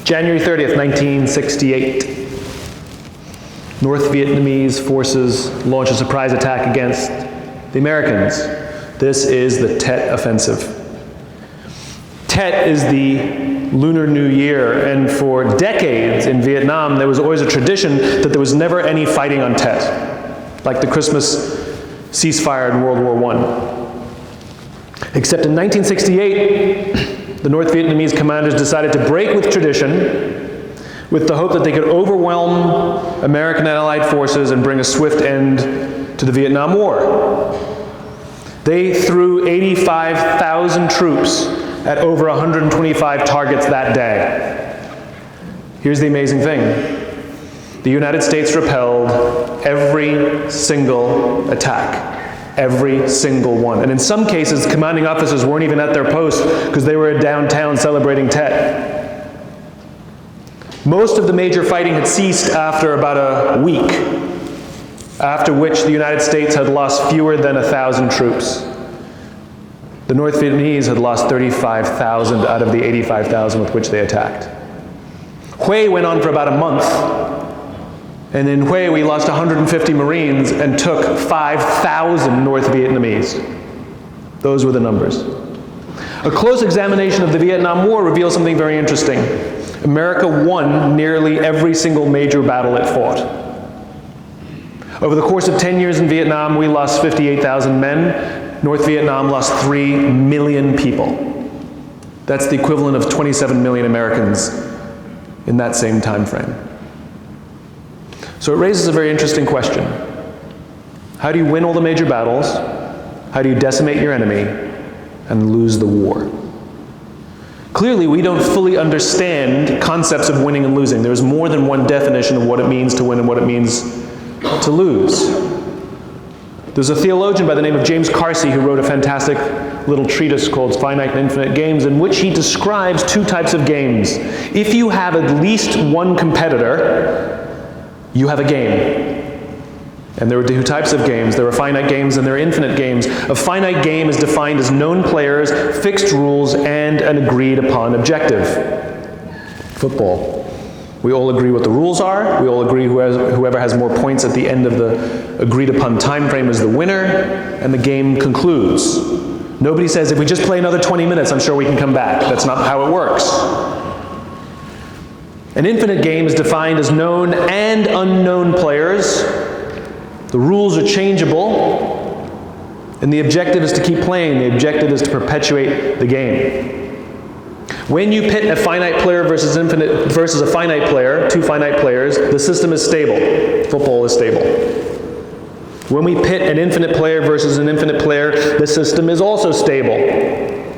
January 30th, 1968. North Vietnamese forces launch a surprise attack against the Americans. This is the Tet Offensive. Tet is the Lunar New Year, and for decades in Vietnam, there was always a tradition that there was never any fighting on Tet, like the Christmas ceasefire in World War I. Except in 1968, the North Vietnamese commanders decided to break with tradition with the hope that they could overwhelm American Allied forces and bring a swift end to the Vietnam War. They threw 85,000 troops at over 125 targets that day. Here's the amazing thing. The United States repelled every single attack. Every single one. And in some cases, commanding officers weren't even at their post because they were downtown celebrating Tet. Most of the major fighting had ceased after about a week, after which the United States had lost fewer than 1,000 troops. The North Vietnamese had lost 35,000 out of the 85,000 with which they attacked. Hue went on for about a month, and in Hue we lost 150 Marines and took 5,000 North Vietnamese. Those were the numbers. A close examination of the Vietnam War reveals something very interesting. America won nearly every single major battle it fought. Over the course of 10 years in Vietnam, we lost 58,000 men. North Vietnam lost 3 million people. That's the equivalent of 27 million Americans in that same time frame. So it raises a very interesting question. How do you win all the major battles? How do you decimate your enemy and lose the war? Clearly, we don't fully understand concepts of winning and losing. There's more than one definition of what it means to win and what it means to lose. There's a theologian by the name of James Carsey who wrote a fantastic little treatise called Finite and Infinite Games, in which he describes two types of games. If you have at least one competitor, you have a game. And there are two types of games. There are finite games and there are infinite games. A finite game is defined as known players, fixed rules, and an agreed upon objective. Football. We all agree what the rules are. We all agree whoever has more points at the end of the agreed upon time frame is the winner, and the game concludes. Nobody says, if we just play another 20 minutes, I'm sure we can come back. That's not how it works. An infinite game is defined as known and unknown players. The rules are changeable, and the objective is to keep playing. The objective is to perpetuate the game. When you pit a finite player versus a finite player, two finite players, the system is stable. Football is stable. When we pit an infinite player versus an infinite player, the system is also stable.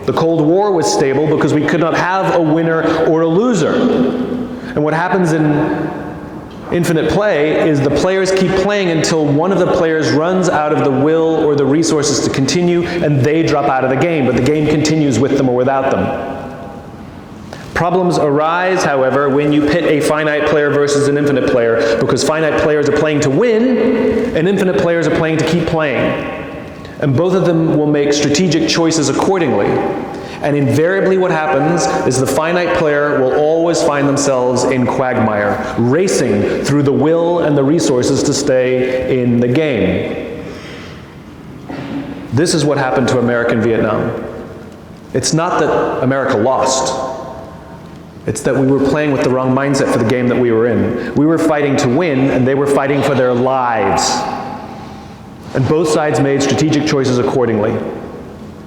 The Cold War was stable because we could not have a winner or a loser. And what happens in infinite play is the players keep playing until one of the players runs out of the will or the resources to continue, and they drop out of the game, but the game continues with them or without them. Problems arise, however, when you pit a finite player versus an infinite player, because finite players are playing to win, and infinite players are playing to keep playing. And both of them will make strategic choices accordingly. And invariably what happens is the finite player will always find themselves in quagmire, racing through the will and the resources to stay in the game. This is what happened to America in Vietnam. It's not that America lost. It's that we were playing with the wrong mindset for the game that we were in. We were fighting to win, and they were fighting for their lives. And both sides made strategic choices accordingly.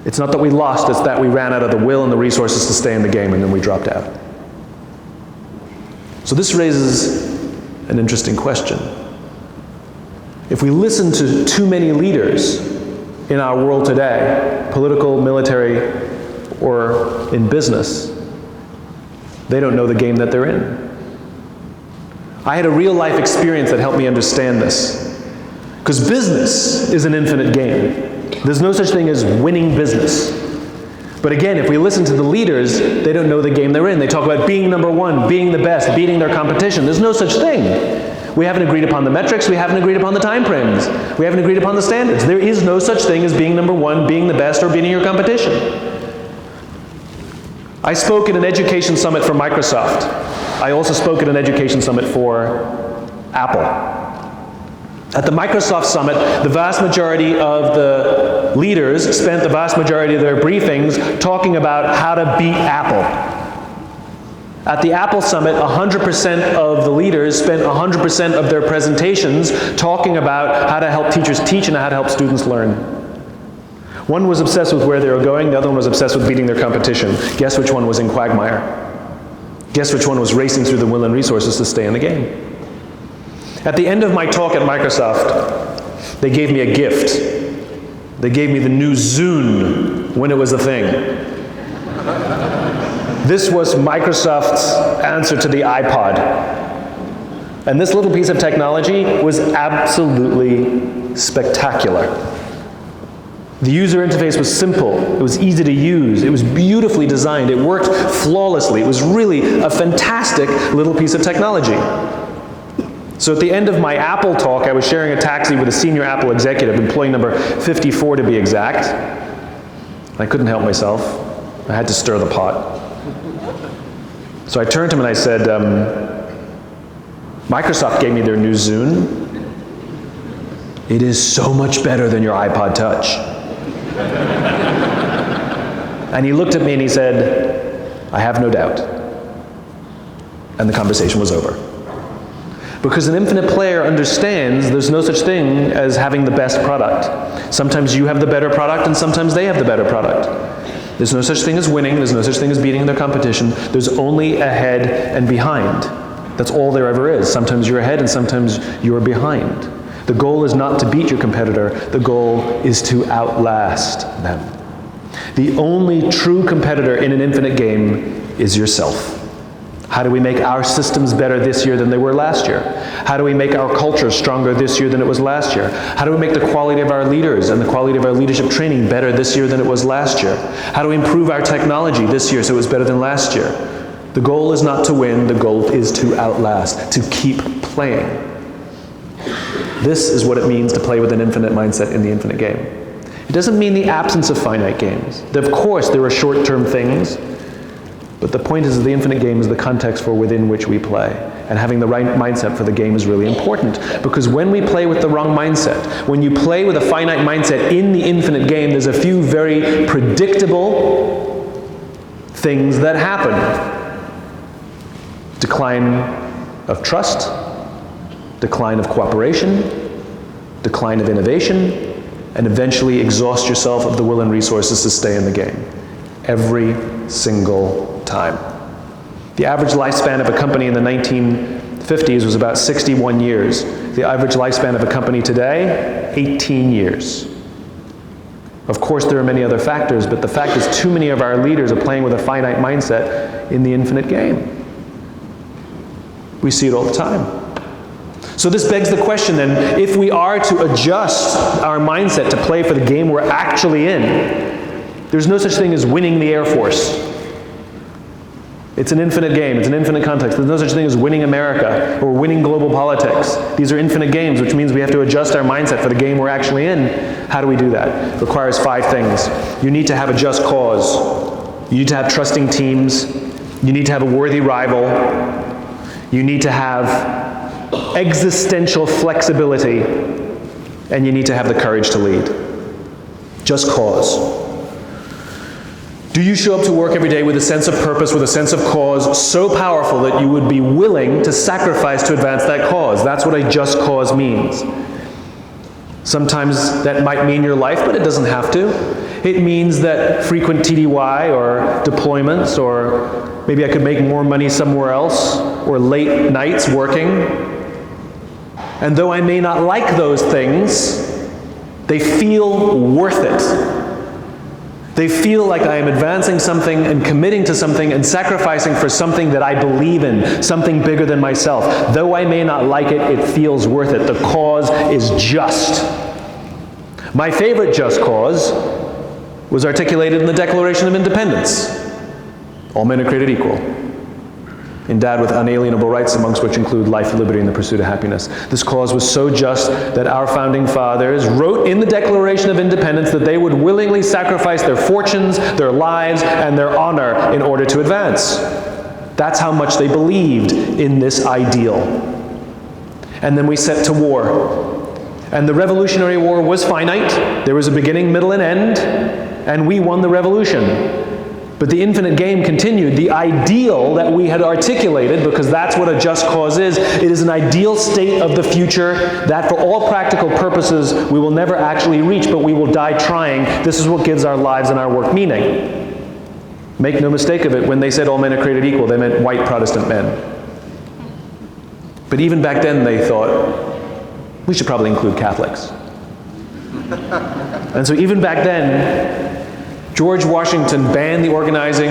It's not that we lost, it's that we ran out of the will and the resources to stay in the game, and then we dropped out. So this raises an interesting question. If we listen to too many leaders in our world today, political, military, or in business, they don't know the game that they're in. I had a real life experience that helped me understand this. Because business is an infinite game. There's no such thing as winning business. But again, if we listen to the leaders, they don't know the game they're in. They talk about being number one, being the best, beating their competition. There's no such thing. We haven't agreed upon the metrics, we haven't agreed upon the time frames, we haven't agreed upon the standards. There is no such thing as being number one, being the best, or beating your competition. I spoke at an education summit for Microsoft. I also spoke at an education summit for Apple. At the Microsoft Summit, the vast majority of the leaders spent the vast majority of their briefings talking about how to beat Apple. At the Apple Summit, 100% of the leaders spent 100% of their presentations talking about how to help teachers teach and how to help students learn. One was obsessed with where they were going, the other one was obsessed with beating their competition. Guess which one was in quagmire? Guess which one was racing through the will and resources to stay in the game? At the end of my talk at Microsoft, they gave me a gift. They gave me the new Zune when it was a thing. This was Microsoft's answer to the iPod. And this little piece of technology was absolutely spectacular. The user interface was simple, it was easy to use, it was beautifully designed, it worked flawlessly. It was really a fantastic little piece of technology. So at the end of my Apple talk, I was sharing a taxi with a senior Apple executive, employee number 54 to be exact. I couldn't help myself. I had to stir the pot. So I turned to him and I said, Microsoft gave me their new Zune. It is so much better than your iPod Touch. And he looked at me and he said, I have no doubt. And the conversation was over. Because an infinite player understands there's no such thing as having the best product. Sometimes you have the better product and sometimes they have the better product. There's no such thing as winning, there's no such thing as beating their competition. There's only ahead and behind. That's all there ever is. Sometimes you're ahead and sometimes you're behind. The goal is not to beat your competitor, the goal is to outlast them. The only true competitor in an infinite game is yourself. How do we make our systems better this year than they were last year? How do we make our culture stronger this year than it was last year? How do we make the quality of our leaders and the quality of our leadership training better this year than it was last year? How do we improve our technology this year so it was better than last year? The goal is not to win, the goal is to outlast, to keep playing. This is what it means to play with an infinite mindset in the infinite game. It doesn't mean the absence of finite games. Of course, there are short-term things, but the point is that the infinite game is the context for within which we play. And having the right mindset for the game is really important. Because when we play with the wrong mindset, when you play with a finite mindset in the infinite game, there's a few very predictable things that happen. Decline of trust, decline of cooperation, decline of innovation, and eventually exhaust yourself of the will and resources to stay in the game. Every single time. The average lifespan of a company in the 1950s was about 61 years. The average lifespan of a company today, 18 years. Of course, there are many other factors, but the fact is too many of our leaders are playing with a finite mindset in the infinite game. We see it all the time. So this begs the question then, if we are to adjust our mindset to play for the game we're actually in, there's no such thing as winning the Air Force. It's an infinite game, it's an infinite context. There's no such thing as winning America or winning global politics. These are infinite games, which means we have to adjust our mindset for the game we're actually in. How do we do that? It requires 5 things. You need to have a just cause. You need to have trusting teams. You need to have a worthy rival. You need to have existential flexibility. And you need to have the courage to lead. Just cause. Do you show up to work every day with a sense of purpose, with a sense of cause so powerful that you would be willing to sacrifice to advance that cause? That's what a just cause means. Sometimes that might mean your life, but it doesn't have to. It means that frequent TDY or deployments, or maybe I could make more money somewhere else, or late nights working. And though I may not like those things, they feel worth it. They feel like I am advancing something and committing to something and sacrificing for something that I believe in, something bigger than myself. Though I may not like it, it feels worth it. The cause is just. My favorite just cause was articulated in the Declaration of Independence. All men are created equal. endowed with unalienable rights, amongst which include life, liberty, and the pursuit of happiness. This cause was so just that our founding fathers wrote in the Declaration of Independence that they would willingly sacrifice their fortunes, their lives, and their honor in order to advance. That's how much they believed in this ideal. And then we set to war. And the Revolutionary War was finite. There was a beginning, middle, and end, and we won the revolution. But the infinite game continued. The ideal that we had articulated, because that's what a just cause is, it is an ideal state of the future that for all practical purposes we will never actually reach, but we will die trying. This is what gives our lives and our work meaning. Make no mistake of it, when they said all men are created equal, they meant white Protestant men. But even back then they thought, we should probably include Catholics. And so even back then, George Washington banned the organizing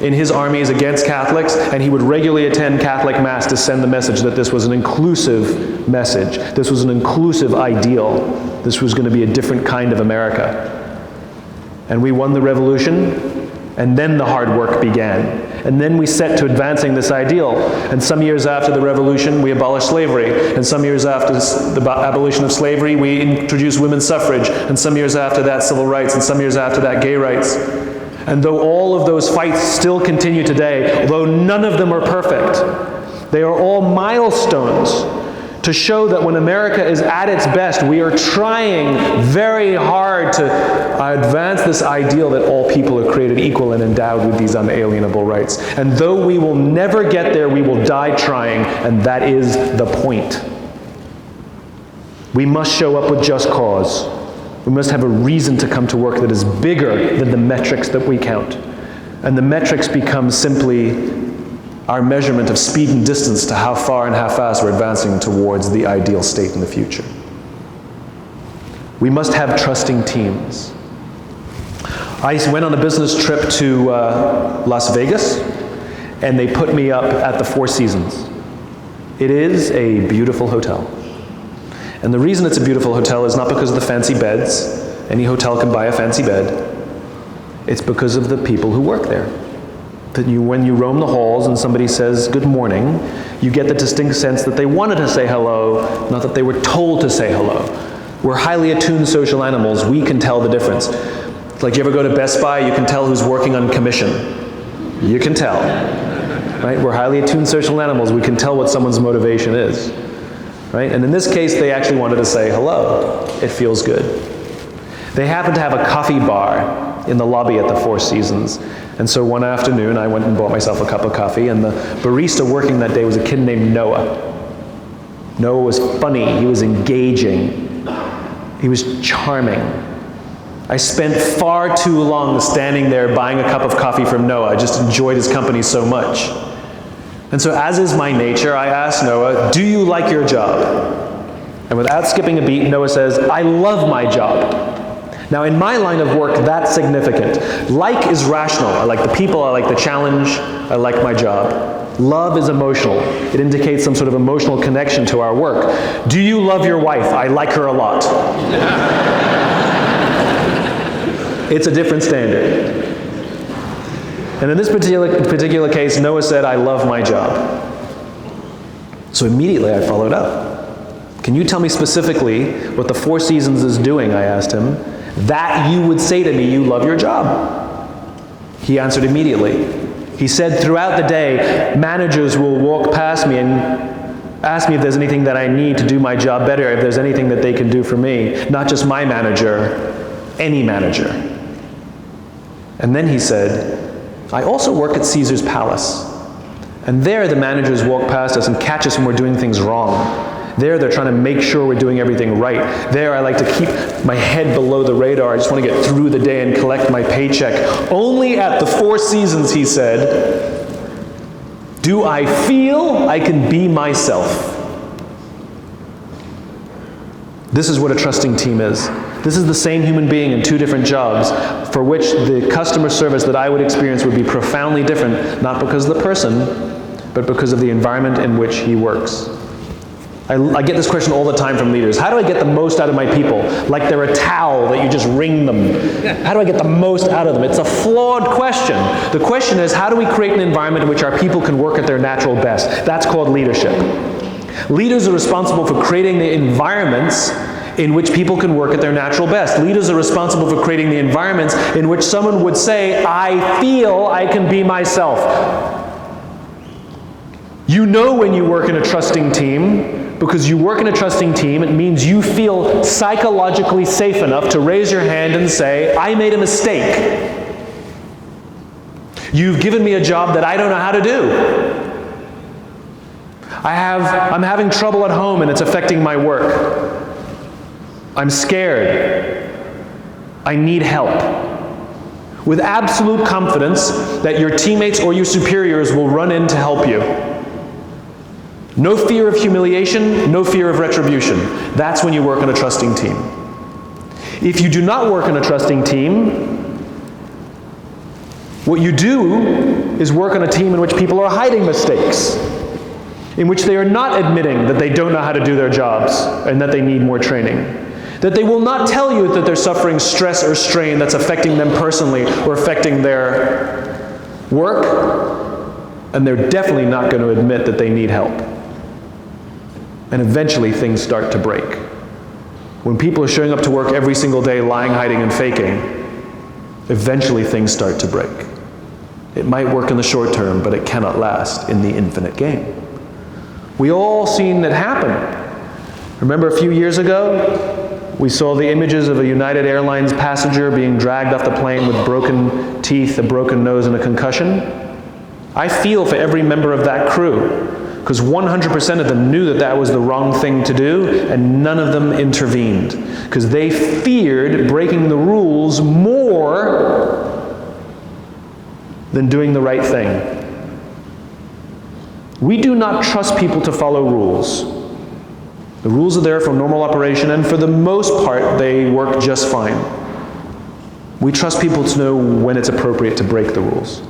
in his armies against Catholics, and he would regularly attend Catholic Mass to send the message that this was an inclusive message. This was an inclusive ideal. This was going to be a different kind of America. And we won the revolution, and then the hard work began. And then we set to advancing this ideal. And some years after the revolution, we abolished slavery. And some years after the abolition of slavery, we introduced women's suffrage. And some years after that, civil rights. And some years after that, gay rights. And though all of those fights still continue today, although none of them are perfect, they are all milestones to show that when America is at its best, we are trying very hard to advance this ideal that all people are created equal and endowed with these unalienable rights. And though we will never get there, we will die trying, and that is the point. We must show up with just cause. We must have a reason to come to work that is bigger than the metrics that we count. And the metrics become simply our measurement of speed and distance to how far and how fast we're advancing towards the ideal state in the future. We must have trusting teams. I went on a business trip to Las Vegas, and they put me up at the Four Seasons. It is a beautiful hotel. And the reason it's a beautiful hotel is not because of the fancy beds. Any hotel can buy a fancy bed. It's because of the people who work there. That when you roam the halls and somebody says good morning, you get the distinct sense that they wanted to say hello, not that they were told to say hello. We're highly attuned social animals. We can tell the difference. It's like you ever go to Best Buy, you can tell who's working on commission. You can tell. Right? We're highly attuned social animals. We can tell what someone's motivation is. Right? And in this case, they actually wanted to say hello. It feels good. They happened to have a coffee bar in the lobby at the Four Seasons. And so one afternoon, I went and bought myself a cup of coffee, and the barista working that day was a kid named Noah. Noah was funny, he was engaging, he was charming. I spent far too long standing there buying a cup of coffee from Noah. I just enjoyed his company so much. And so as is my nature, I asked Noah, do you like your job? And without skipping a beat, Noah says, I love my job. Now, in my line of work, that's significant. Like is rational. I like the people, I like the challenge, I like my job. Love is emotional. It indicates some sort of emotional connection to our work. Do you love your wife? I like her a lot. It's a different standard. And in this particular case, Noah said, I love my job. So immediately I followed up. Can you tell me specifically what the Four Seasons is doing, I asked him, that you would say to me you love your job? He answered immediately. He said, throughout the day, managers will walk past me and ask me if there's anything that I need to do my job better, if there's anything that they can do for me. Not just my manager, any manager. And then he said, I also work at Caesar's Palace. And there the managers walk past us and catch us when we're doing things wrong. There, they're trying to make sure we're doing everything right. There, I like to keep my head below the radar. I just want to get through the day and collect my paycheck. Only at the Four Seasons, he said, do I feel I can be myself. This is what a trusting team is. This is the same human being in two different jobs, for which the customer service that I would experience would be profoundly different, not because of the person, but because of the environment in which he works. I get this question all the time from leaders. How do I get the most out of my people? Like they're a towel that you just wring them. How do I get the most out of them? It's a flawed question. The question is, how do we create an environment in which our people can work at their natural best? That's called leadership. Leaders are responsible for creating the environments in which people can work at their natural best. Leaders are responsible for creating the environments in which someone would say, I feel I can be myself. You know when you work in a trusting team, because you work in a trusting team, it means you feel psychologically safe enough to raise your hand and say, I made a mistake. You've given me a job that I don't know how to do. I'm having trouble at home and it's affecting my work. I'm scared. I need help. With absolute confidence that your teammates or your superiors will run in to help you. No fear of humiliation, no fear of retribution. That's when you work on a trusting team. If you do not work on a trusting team, what you do is work on a team in which people are hiding mistakes, in which they are not admitting that they don't know how to do their jobs and that they need more training, that they will not tell you that they're suffering stress or strain that's affecting them personally or affecting their work, and they're definitely not going to admit that they need help. And eventually things start to break. When people are showing up to work every single day lying, hiding, and faking, eventually things start to break. It might work in the short term, but it cannot last in the infinite game. We all seen that happen. Remember a few years ago, we saw the images of a United Airlines passenger being dragged off the plane with broken teeth, a broken nose, and a concussion. I feel for every member of that crew, because 100% of them knew that that was the wrong thing to do, and none of them intervened, because they feared breaking the rules more than doing the right thing. We do not trust people to follow rules. The rules are there for normal operation, and for the most part, they work just fine. We trust people to know when it's appropriate to break the rules.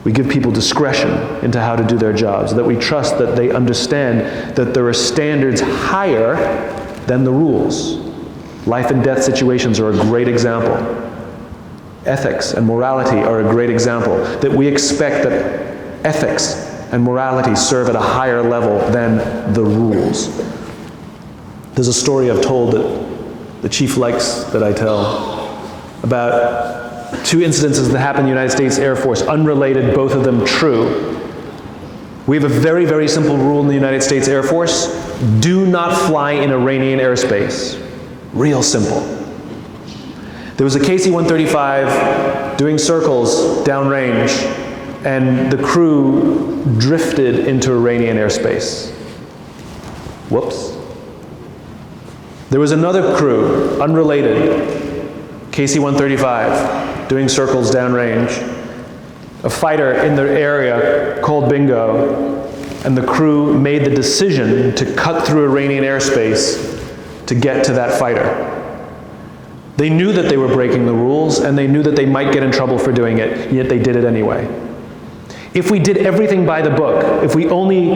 We give people discretion into how to do their jobs, that we trust that they understand that there are standards higher than the rules. Life and death situations are a great example. Ethics and morality are a great example, that we expect that ethics and morality serve at a higher level than the rules. There's a story I've told that the chief likes that I tell about two incidences that happened in the United States Air Force, unrelated, both of them true. We have a very, very simple rule in the United States Air Force: do not fly in Iranian airspace. Real simple. There was a KC-135 doing circles downrange, and the crew drifted into Iranian airspace. Whoops. There was another crew, unrelated, KC-135, doing circles downrange. A fighter in the area called bingo, and the crew made the decision to cut through Iranian airspace to get to that fighter. They knew that they were breaking the rules, and they knew that they might get in trouble for doing it, yet they did it anyway. If we did everything by the book, if we only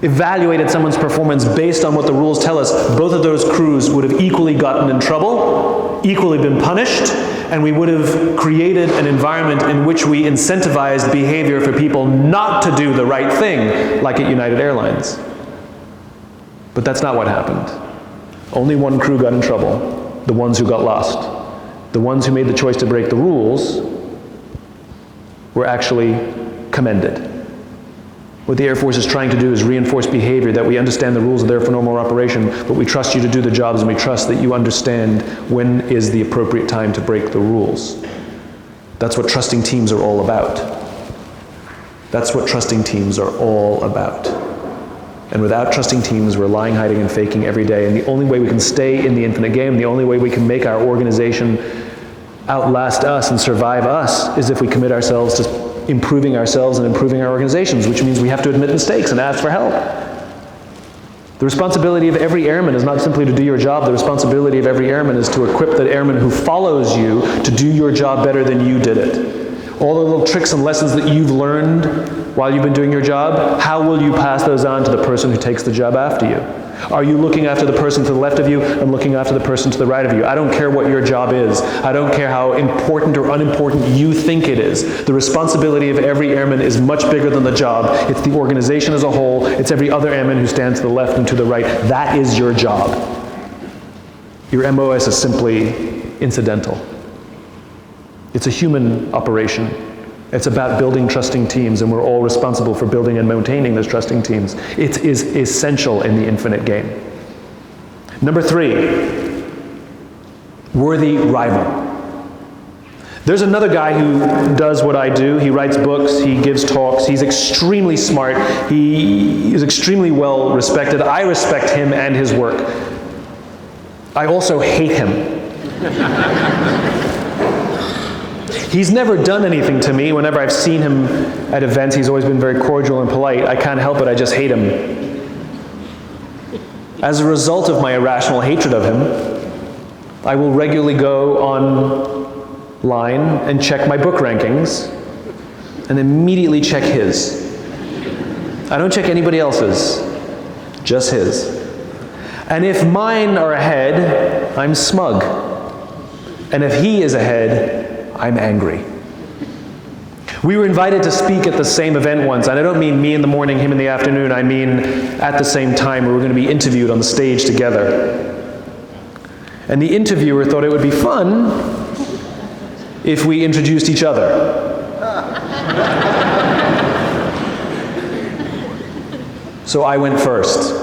evaluated someone's performance based on what the rules tell us, both of those crews would have equally gotten in trouble, equally been punished, and we would have created an environment in which we incentivized behavior for people not to do the right thing, like at United Airlines. But that's not what happened. Only one crew got in trouble, the ones who got lost. The ones who made the choice to break the rules were actually commended. What the Air Force is trying to do is reinforce behavior, that we understand the rules are there for normal operation, but we trust you to do the jobs, and we trust that you understand when is the appropriate time to break the rules. That's what trusting teams are all about. That's what trusting teams are all about. And without trusting teams, we're lying, hiding, and faking every day. And the only way we can stay in the infinite game, the only way we can make our organization outlast us and survive us, is if we commit ourselves to improving ourselves and improving our organizations, which means we have to admit mistakes and ask for help. The responsibility of every airman is not simply to do your job. The responsibility of every airman is to equip that airman who follows you to do your job better than you did it. All the little tricks and lessons that you've learned while you've been doing your job, how will you pass those on to the person who takes the job after you? Are you looking after the person to the left of you and looking after the person to the right of you? I don't care what your job is. I don't care how important or unimportant you think it is. The responsibility of every airman is much bigger than the job. It's the organization as a whole. It's every other airman who stands to the left and to the right. That is your job. Your MOS is simply incidental. It's a human operation. It's about building trusting teams, and we're all responsible for building and maintaining those trusting teams. It is essential in the infinite game. Number 3, worthy rival. There's another guy who does what I do. He writes books, he gives talks, he's extremely smart, he is extremely well respected. I respect him and his work. I also hate him. He's never done anything to me. Whenever I've seen him at events, he's always been very cordial and polite. I can't help it, I just hate him. As a result of my irrational hatred of him, I will regularly go online and check my book rankings, and immediately check his. I don't check anybody else's, just his. And if mine are ahead, I'm smug. And if he is ahead, I'm angry. We were invited to speak at the same event once, and I don't mean me in the morning, him in the afternoon. I mean at the same time. We were going to be interviewed on the stage together. And the interviewer thought it would be fun if we introduced each other. So I went first.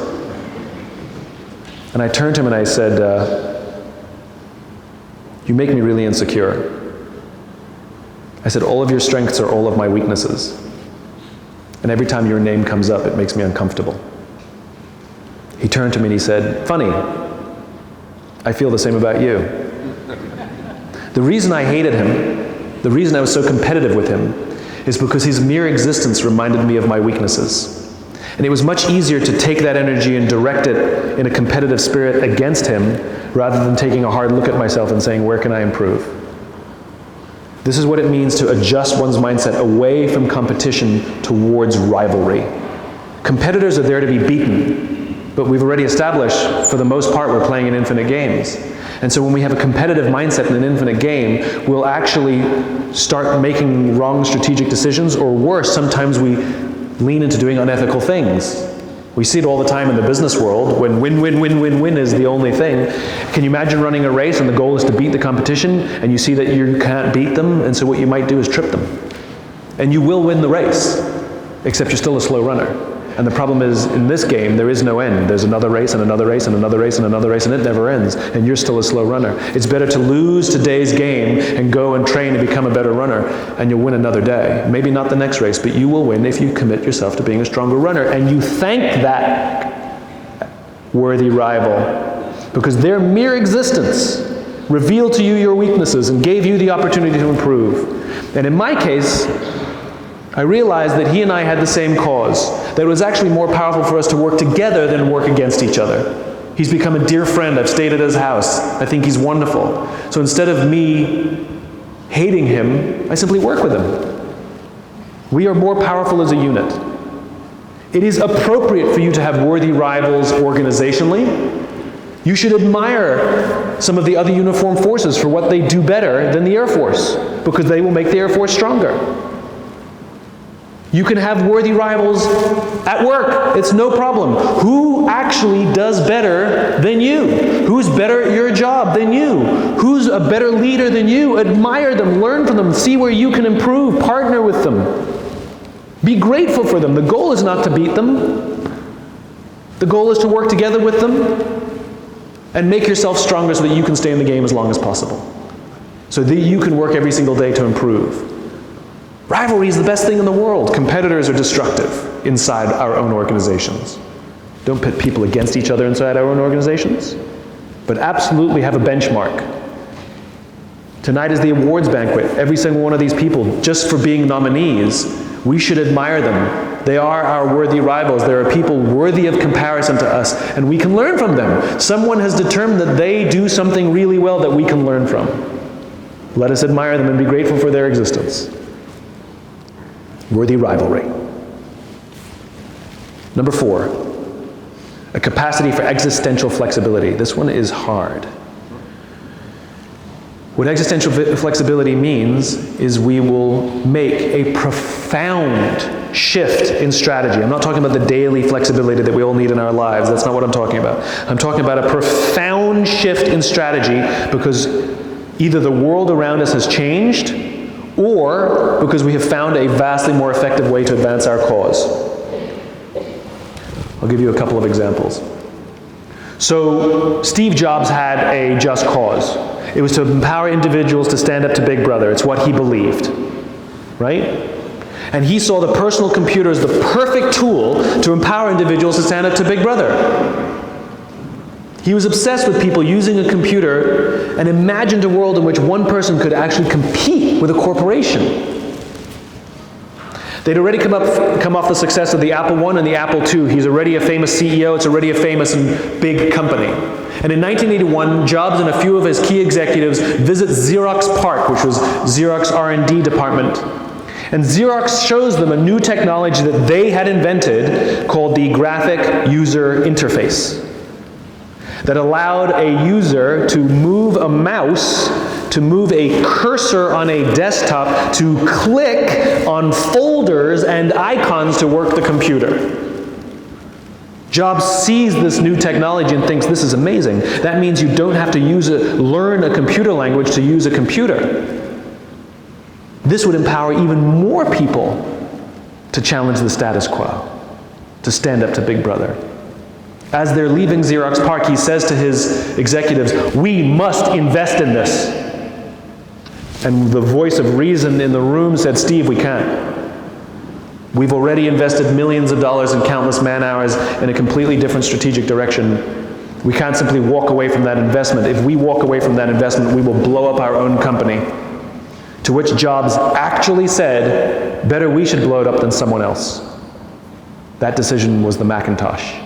And I turned to him and I said, you make me really insecure. I said, all of your strengths are all of my weaknesses. And every time your name comes up, it makes me uncomfortable. He turned to me and he said, funny, I feel the same about you. The reason I hated him, the reason I was so competitive with him, is because his mere existence reminded me of my weaknesses. And it was much easier to take that energy and direct it in a competitive spirit against him, rather than taking a hard look at myself and saying, where can I improve? This is what it means to adjust one's mindset away from competition towards rivalry. Competitors are there to be beaten, but we've already established, for the most part, we're playing in infinite games. And so when we have a competitive mindset in an infinite game, we'll actually start making wrong strategic decisions, or worse, sometimes we lean into doing unethical things. We see it all the time in the business world, when win, win, win, win, win is the only thing. Can you imagine running a race and the goal is to beat the competition, and you see that you can't beat them, and so what you might do is trip them. And you will win the race, except you're still a slow runner. And the problem is, in this game, there is no end. There's another race, and another race, and another race, and another race, and it never ends. And you're still a slow runner. It's better to lose today's game and go and train and become a better runner, and you'll win another day. Maybe not the next race, but you will win if you commit yourself to being a stronger runner. And you thank that worthy rival, because their mere existence revealed to you your weaknesses and gave you the opportunity to improve. And in my case, I realized that he and I had the same cause, that it was actually more powerful for us to work together than work against each other. He's become a dear friend. I've stayed at his house. I think he's wonderful. So instead of me hating him, I simply work with him. We are more powerful as a unit. It is appropriate for you to have worthy rivals organizationally. You should admire some of the other uniformed forces for what they do better than the Air Force, because they will make the Air Force stronger. You can have worthy rivals at work. It's no problem. Who actually does better than you? Who's better at your job than you? Who's a better leader than you? Admire them, learn from them, see where you can improve, partner with them. Be grateful for them. The goal is not to beat them. The goal is to work together with them and make yourself stronger so that you can stay in the game as long as possible. So that you can work every single day to improve. Rivalry is the best thing in the world. Competitors are destructive inside our own organizations. Don't pit people against each other inside our own organizations, but absolutely have a benchmark. Tonight is the awards banquet. Every single one of these people, just for being nominees, we should admire them. They are our worthy rivals. There are people worthy of comparison to us, and we can learn from them. Someone has determined that they do something really well that we can learn from. Let us admire them and be grateful for their existence. Worthy rivalry. Number 4, a capacity for existential flexibility. This one is hard. What existential flexibility means is we will make a profound shift in strategy. I'm not talking about the daily flexibility that we all need in our lives. That's not what I'm talking about. I'm talking about a profound shift in strategy because either the world around us has changed or because we have found a vastly more effective way to advance our cause. I'll give you a couple of examples. So Steve Jobs had a just cause. It was to empower individuals to stand up to Big Brother. It's what he believed, right? And he saw the personal computer as the perfect tool to empower individuals to stand up to Big Brother. He was obsessed with people using a computer and imagined a world in which one person could actually compete with a corporation. They'd already come off the success of the Apple I and the Apple II. He's already a famous CEO. It's already a famous and big company. And in 1981, Jobs and a few of his key executives visit Xerox PARC, which was Xerox R&D department. And Xerox shows them a new technology that they had invented called the graphic user interface that allowed a user to move a mouse, to move a cursor on a desktop, to click on folders and icons to work the computer. Jobs sees this new technology and thinks, this is amazing. That means you don't have to learn a computer language to use a computer. This would empower even more people to challenge the status quo, to stand up to Big Brother. As they're leaving Xerox PARC, he says to his executives, we must invest in this. And the voice of reason in the room said, Steve, we can't. We've already invested millions of dollars and countless man hours in a completely different strategic direction. We can't simply walk away from that investment. If we walk away from that investment, we will blow up our own company. To which Jobs actually said, better we should blow it up than someone else. That decision was the Macintosh.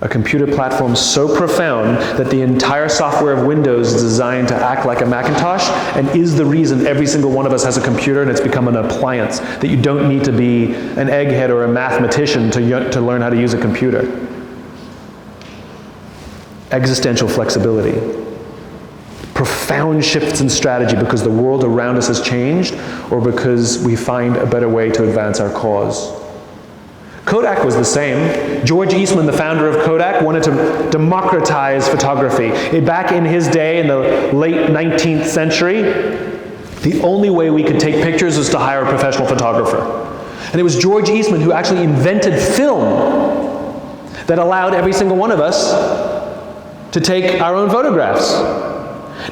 A computer platform so profound that the entire software of Windows is designed to act like a Macintosh and is the reason every single one of us has a computer and it's become an appliance, that you don't need to be an egghead or a mathematician to learn how to use a computer. Existential flexibility. Profound shifts in strategy because the world around us has changed or because we find a better way to advance our cause. Kodak was the same. George Eastman, the founder of Kodak, wanted to democratize photography. Back in his day, in the late 19th century, the only way we could take pictures was to hire a professional photographer. And it was George Eastman who actually invented film that allowed every single one of us to take our own photographs.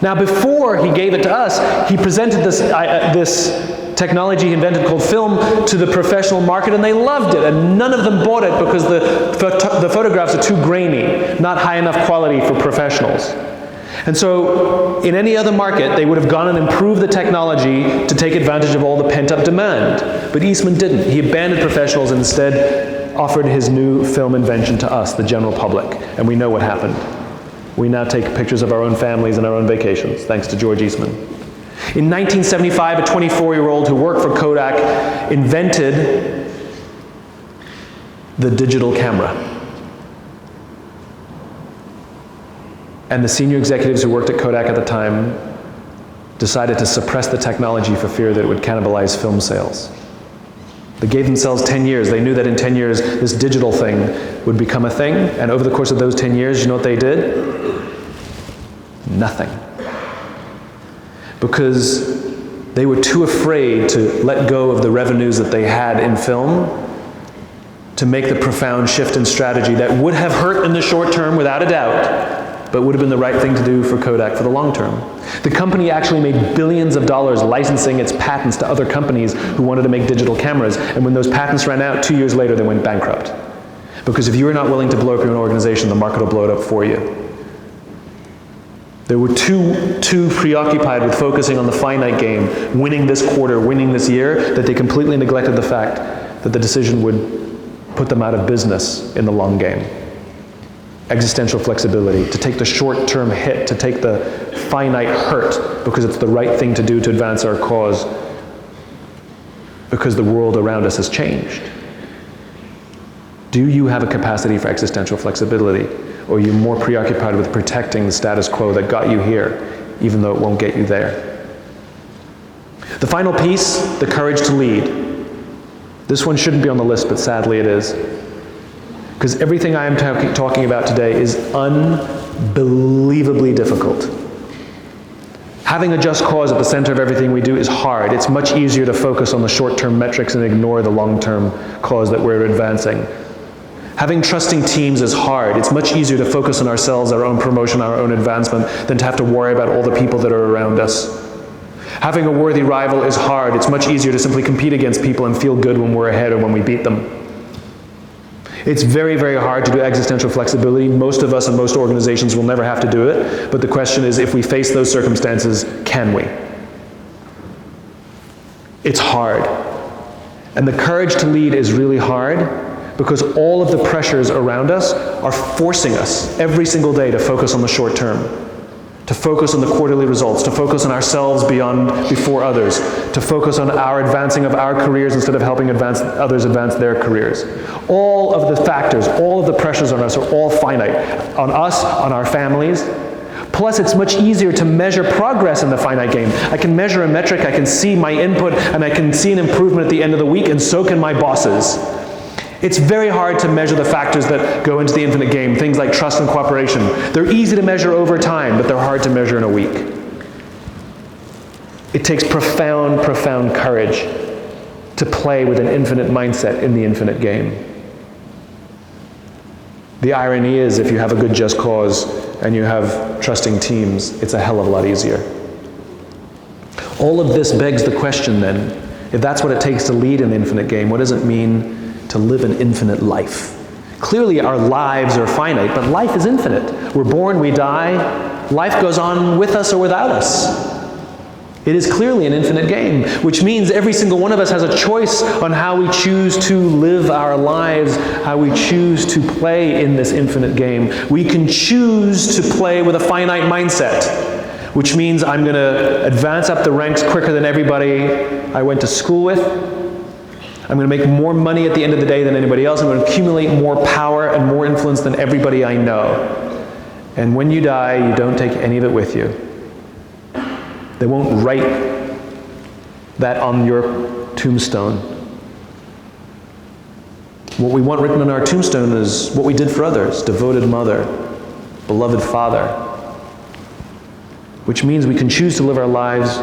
Now, before he gave it to us, he presented this technology he invented called film to the professional market, and they loved it, and none of them bought it because the photographs are too grainy, not high enough quality for professionals. And so in any other market, they would have gone and improved the technology to take advantage of all the pent-up demand. But Eastman didn't. He abandoned professionals and instead offered his new film invention to us, the general public. And we know what happened. We now take pictures of our own families and our own vacations, thanks to George Eastman. In 1975, a 24-year-old who worked for Kodak invented the digital camera. And the senior executives who worked at Kodak at the time decided to suppress the technology for fear that it would cannibalize film sales. They gave themselves 10 years. They knew that in 10 years, this digital thing would become a thing. And over the course of those 10 years, you know what they did? Nothing. Because they were too afraid to let go of the revenues that they had in film to make the profound shift in strategy that would have hurt in the short term, without a doubt, but would have been the right thing to do for Kodak for the long term. The company actually made billions of dollars licensing its patents to other companies who wanted to make digital cameras, and when those patents ran out, 2 years later, they went bankrupt. Because if you are not willing to blow up your own organization, the market will blow it up for you. They were too preoccupied with focusing on the finite game, winning this quarter, winning this year, that they completely neglected the fact that the decision would put them out of business in the long game. Existential flexibility, to take the short-term hit, to take the finite hurt, because it's the right thing to do to advance our cause, because the world around us has changed. Do you have a capacity for existential flexibility, or are you more preoccupied with protecting the status quo that got you here, even though it won't get you there? The final piece, the courage to lead. This one shouldn't be on the list, but sadly it is. Because everything I am talking about today is unbelievably difficult. Having a just cause at the center of everything we do is hard. It's much easier to focus on the short-term metrics and ignore the long-term cause that we're advancing. Having trusting teams is hard. It's much easier to focus on ourselves, our own promotion, our own advancement, than to have to worry about all the people that are around us. Having a worthy rival is hard. It's much easier to simply compete against people and feel good when we're ahead or when we beat them. It's very, very hard to do existential flexibility. Most of us and most organizations will never have to do it, but the question is, if we face those circumstances, can we? It's hard. And the courage to lead is really hard because all of the pressures around us are forcing us every single day to focus on the short term, to focus on the quarterly results, to focus on ourselves before others, to focus on our advancing of our careers instead of helping others advance their careers. All of the factors, all of the pressures on us are all finite. On us, on our families. Plus, it's much easier to measure progress in the finite game. I can measure a metric, I can see my input, and I can see an improvement at the end of the week, and so can my bosses. It's very hard to measure the factors that go into the infinite game, things like trust and cooperation. They're easy to measure over time, but they're hard to measure in a week. It takes profound, profound courage to play with an infinite mindset in the infinite game. The irony is, if you have a good just cause and you have trusting teams, it's a hell of a lot easier. All of this begs the question then, if that's what it takes to lead an infinite game, what does it mean to live an infinite life? Clearly our lives are finite, but life is infinite. We're born, we die, life goes on with us or without us. It is clearly an infinite game, which means every single one of us has a choice on how we choose to live our lives, how we choose to play in this infinite game. We can choose to play with a finite mindset, which means I'm going to advance up the ranks quicker than everybody I went to school with. I'm going to make more money at the end of the day than anybody else. I'm going to accumulate more power and more influence than everybody I know. And when you die, you don't take any of it with you. They won't write that on your tombstone. What we want written on our tombstone is what we did for others: devoted mother, beloved father. Which means we can choose to live our lives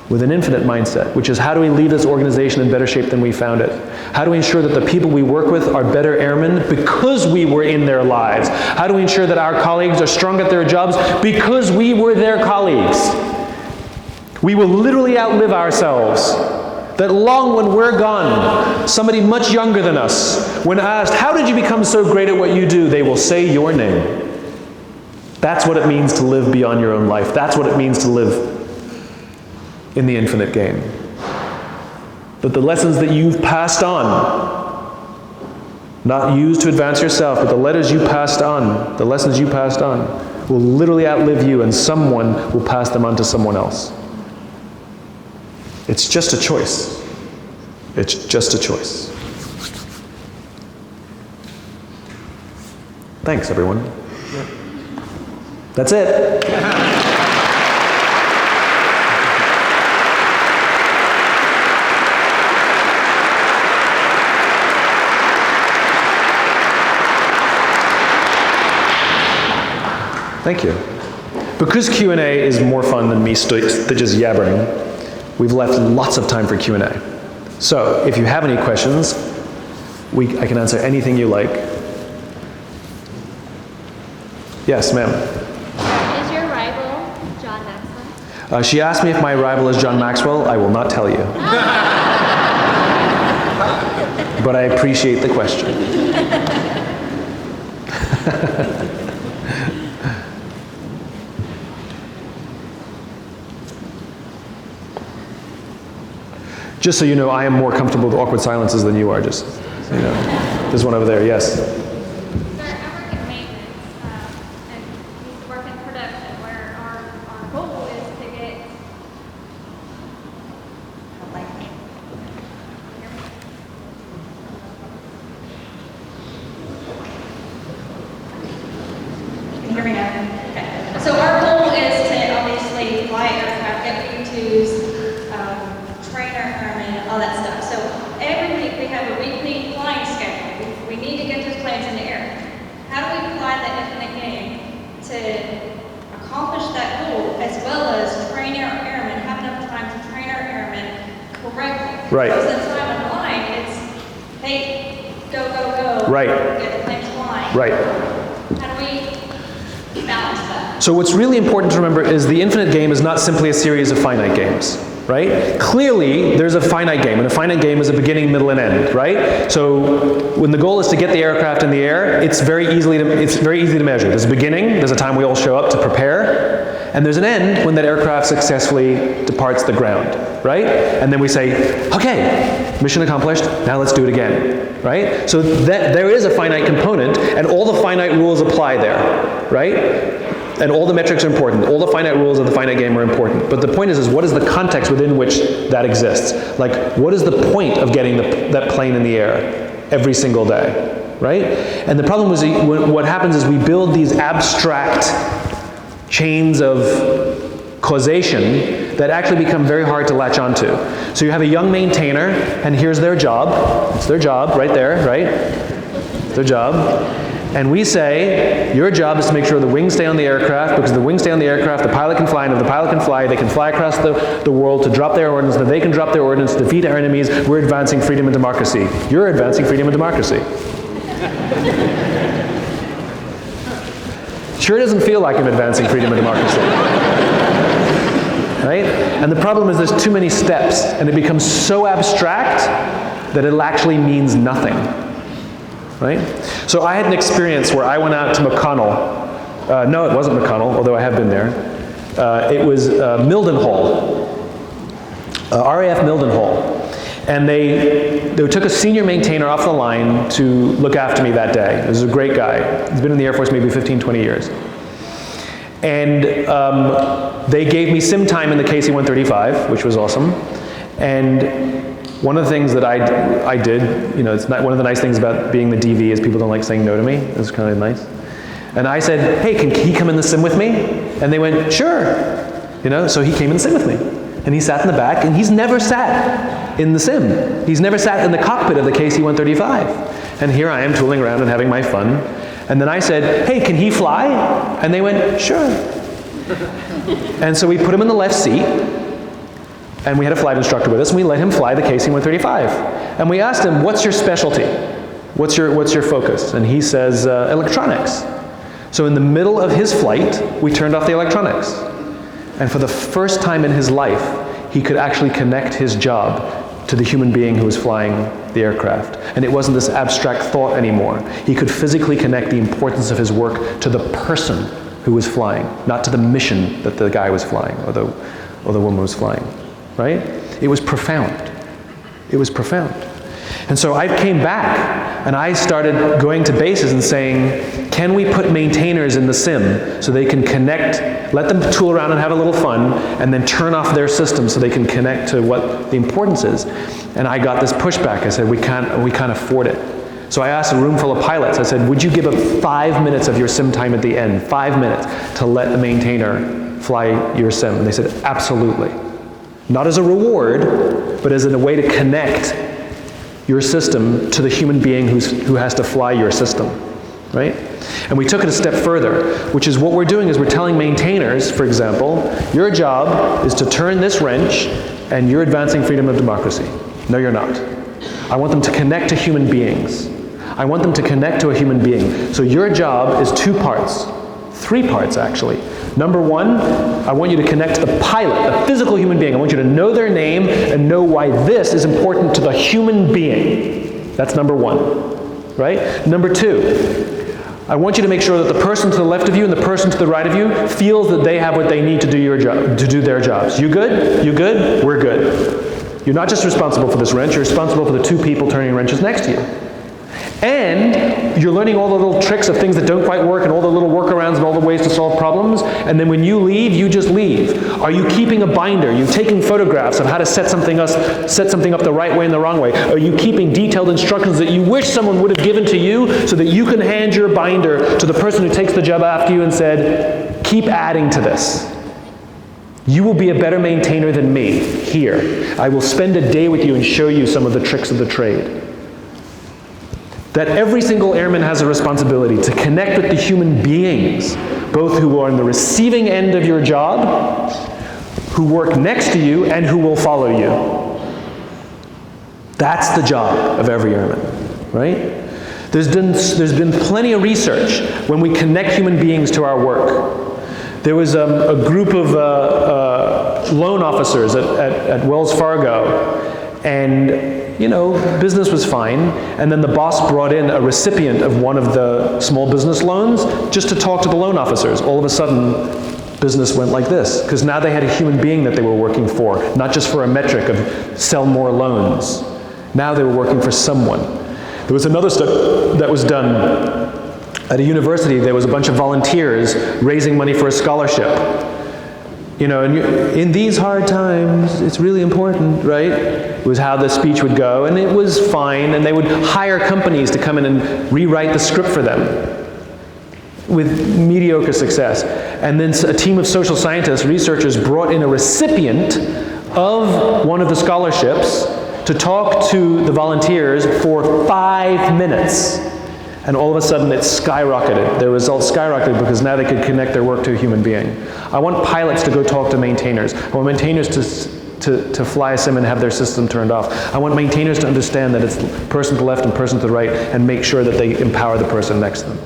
with an infinite mindset, which is, how do we leave this organization in better shape than we found it? How do we ensure that the people we work with are better airmen because we were in their lives? How do we ensure that our colleagues are strong at their jobs because we were their colleagues? We will literally outlive ourselves. That long when we're gone, somebody much younger than us, when asked, how did you become so great at what you do? They will say your name. That's what it means to live beyond your own life. That's what it means to live in the infinite game. That the lessons that you've passed on, not used to advance yourself, but the lessons you passed on, will literally outlive you, and someone will pass them on to someone else. It's just a choice. It's just a choice. Thanks, everyone. That's it. Thank you. Because Q&A is more fun than me just yabbering, we've left lots of time for Q&A. So, if you have any questions, I can answer anything you like. Yes, ma'am. Is your rival John Maxwell? She asked me if my rival is John Maxwell. I will not tell you. But I appreciate the question. Just so you know, I am more comfortable with awkward silences than you are, just so you know. There's one over there, yes. Sir, I work in maintenance, and we used to work in production, where our goal is to get have a weekly flying schedule. We need to get those planes in the air. How do we apply that infinite game to accomplish that goal, as well as train our airmen, have enough time to train our airmen correctly? Right. Because the time on the line, it's, hey, go, go, go. Right. Get the planes flying. Right. How do we balance that? So what's really important to remember is the infinite game is not simply a series of finite games, right? Clearly, there's a finite game, and a finite game is a beginning, middle, and end, right? So when the goal is to get the aircraft in the air, it's very easy to measure. There's a beginning, there's a time we all show up to prepare, and there's an end when that aircraft successfully departs the ground, right? And then we say, okay, mission accomplished, now let's do it again, right? So that there is a finite component, and all the finite rules apply there, right? And all the metrics are important. All the finite rules of the finite game are important. But the point is what is the context within which that exists? Like, what is the point of getting that plane in the air every single day, right? And the problem is what happens is we build these abstract chains of causation that actually become very hard to latch onto. So you have a young maintainer, and here's their job. It's their job right there, right? It's their job. And we say, your job is to make sure the wings stay on the aircraft, because if the wings stay on the aircraft, the pilot can fly, and if the pilot can fly, they can fly across the world to drop their ordnance, and if they can drop their ordnance to defeat our enemies, we're advancing freedom and democracy. You're advancing freedom and democracy. Sure doesn't feel like I'm advancing freedom and democracy. Right? And the problem is there's too many steps, and it becomes so abstract that it actually means nothing. Right? So I had an experience where I went out to McConnell. No, it wasn't McConnell, although I have been there. It was Mildenhall, RAF Mildenhall. And they took a senior maintainer off the line to look after me that day. This is a great guy. He's been in the Air Force maybe 15, 20 years. And they gave me sim time in the KC-135, which was awesome. And one of the things that I did, you know, it's not, one of the nice things about being the DV is people don't like saying no to me. It's kind of nice. And I said, hey, can he come in the sim with me? And they went, sure. You know, so he came in the sim with me. And he sat in the back, and he's never sat in the sim. He's never sat in the cockpit of the KC-135. And here I am tooling around and having my fun. And then I said, hey, can he fly? And they went, sure. And so we put him in the left seat. And we had a flight instructor with us, and we let him fly the KC-135. And we asked him, what's your specialty? What's your focus? And he says, electronics. So in the middle of his flight, we turned off the electronics. And for the first time in his life, he could actually connect his job to the human being who was flying the aircraft. And it wasn't this abstract thought anymore. He could physically connect the importance of his work to the person who was flying, not to the mission that the guy was flying or the woman was flying. Right? It was profound. It was profound. And so I came back and I started going to bases and saying, can we put maintainers in the sim so they can connect, let them tool around and have a little fun, and then turn off their system so they can connect to what the importance is. And I got this pushback. I said, we can't afford it. So I asked a room full of pilots, I said, would you give up 5 minutes of your sim time at the end, 5 minutes, to let the maintainer fly your sim? And they said, absolutely. Not as a reward, but as a way to connect your system to the human being who has to fly your system, right? And we took it a step further, which is what we're doing is we're telling maintainers, for example, your job is to turn this wrench and you're advancing freedom of democracy. No, you're not. I want them to connect to human beings. I want them to connect to a human being. So your job is 2 parts, 3 parts actually. Number 1, I want you to connect to the pilot, the physical human being. I want you to know their name and know why this is important to the human being. That's number 1, right? Number 2, I want you to make sure that the person to the left of you and the person to the right of you feels that they have what they need to do your job, to do their jobs. You good? You good? We're good. You're not just responsible for this wrench, you're responsible for the 2 people turning wrenches next to you. And you're learning all the little tricks of things that don't quite work and all the little workarounds and all the ways to solve problems. And then when you leave, you just leave. Are you keeping a binder? Are you taking photographs of how to set something up the right way and the wrong way? Are you keeping detailed instructions that you wish someone would have given to you so that you can hand your binder to the person who takes the job after you and said, keep adding to this. You will be a better maintainer than me here. I will spend a day with you and show you some of the tricks of the trade. that every single airman has a responsibility to connect with the human beings, both who are on the receiving end of your job, who work next to you, and who will follow you. That's the job of every airman, right? There's been plenty of research when we connect human beings to our work. There was a group of loan officers at Wells Fargo, and business was fine, and then the boss brought in a recipient of one of the small business loans just to talk to the loan officers. All of a sudden, business went like this, because now they had a human being that they were working for, not just for a metric of sell more loans. Now they were working for someone. There was another study that was done at a university. There was a bunch of volunteers raising money for a scholarship. And in these hard times, it's really important, right? It was how the speech would go, and it was fine, and they would hire companies to come in and rewrite the script for them with mediocre success. And then a team of social scientists, researchers, brought in a recipient of one of the scholarships to talk to the volunteers for 5 minutes. And all of a sudden it skyrocketed. Their results skyrocketed because now they could connect their work to a human being. I want pilots to go talk to maintainers. I want maintainers to fly a sim and have their system turned off. I want maintainers to understand that it's person to the left and person to the right, and make sure that they empower the person next to them.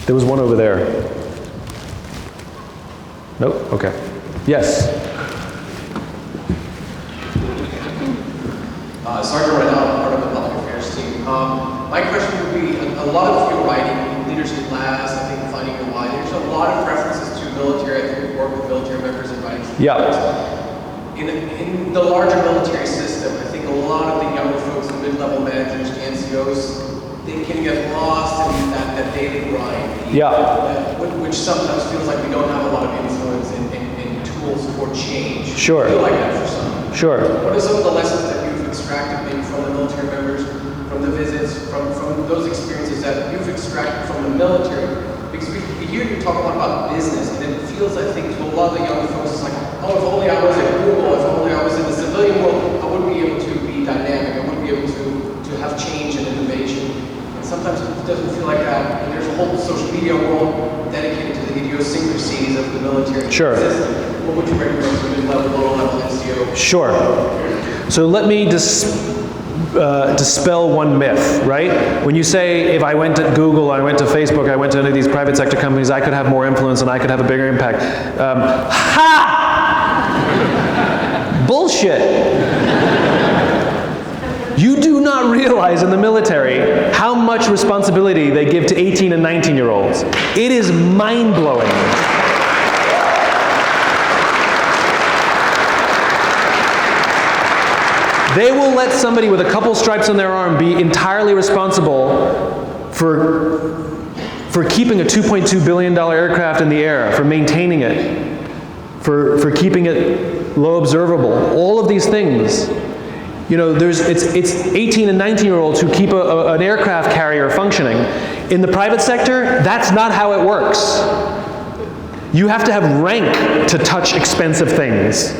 There was one over there. Nope? Okay. Yes? Sergeant right now, I'm part of the public affairs team. My question would be, a lot of your writing, leadership class, I think finding your why, there's a lot of references to military. I think we work with military members and writing. Yeah. In the larger military system, I think a lot of the younger folks, the mid-level managers, the NCOs, they can get lost in that daily grind. Which sometimes feels like we don't have a lot of influence in tools for change. Sure. I feel like that for some. Sure. What are some of the lessons that you've extracted maybe from the military members, from the visits, from those experiences that you've extracted from the military? Because we hear you talk a lot about business, and it feels, I think, to a lot of the younger folks, it's like, oh, if only I was at Google, if only I was in the civilian world, I wouldn't be able to be dynamic, I wouldn't be able to have change and innovation. And sometimes it doesn't feel like that. And there's a whole social media world dedicated to the idiosyncrasies of the military system. What would you recommend to mid-level, low-level NCO? Sure. So let me dispel one myth, right? When you say, if I went to Google, I went to Facebook, I went to any of these private sector companies, I could have more influence and I could have a bigger impact. Bullshit. You do not realize in the military how much responsibility they give to 18 and 19-year-olds. It is mind-blowing. They will let somebody with a couple stripes on their arm be entirely responsible for keeping a $2.2 billion aircraft in the air, for maintaining it, for keeping it low observable. All of these things. It's 18 and 19-year-olds who keep an aircraft carrier functioning. In the private sector, that's not how it works. You have to have rank to touch expensive things.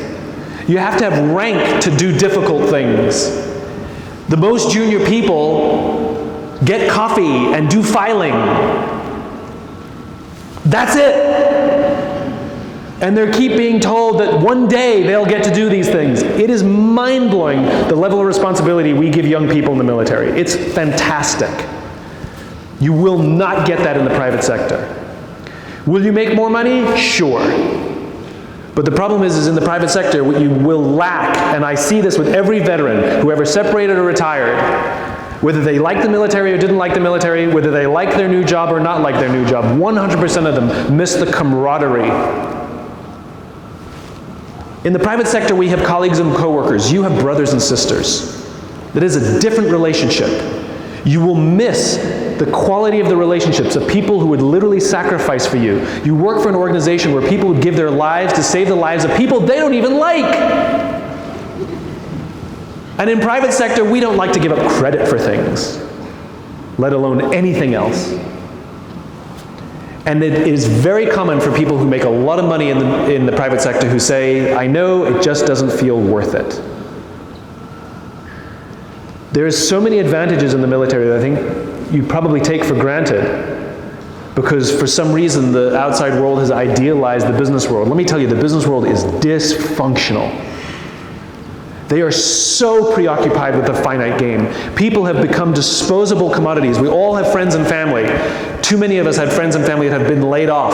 You have to have rank to do difficult things. The most junior people get coffee and do filing. That's it. And they keep being told that one day they'll get to do these things. It is mind-blowing the level of responsibility we give young people in the military. It's fantastic. You will not get that in the private sector. Will you make more money? Sure. But the problem is in the private sector, what you will lack, and I see this with every veteran, whoever separated or retired, whether they liked the military or didn't like the military, whether they like their new job or not like their new job, 100% of them miss the camaraderie. In the private sector, we have colleagues and coworkers. You have brothers and sisters. That is a different relationship. You will miss the quality of the relationships of people who would literally sacrifice for you. You work for an organization where people would give their lives to save the lives of people they don't even like. And in private sector, we don't like to give up credit for things, let alone anything else. And it is very common for people who make a lot of money in the private sector who say, I know, it just doesn't feel worth it. There's so many advantages in the military that I think you probably take for granted because for some reason the outside world has idealized the business world. Let me tell you, the business world is dysfunctional. They are so preoccupied with the finite game. People have become disposable commodities. We all have friends and family. Too many of us had friends and family that have been laid off.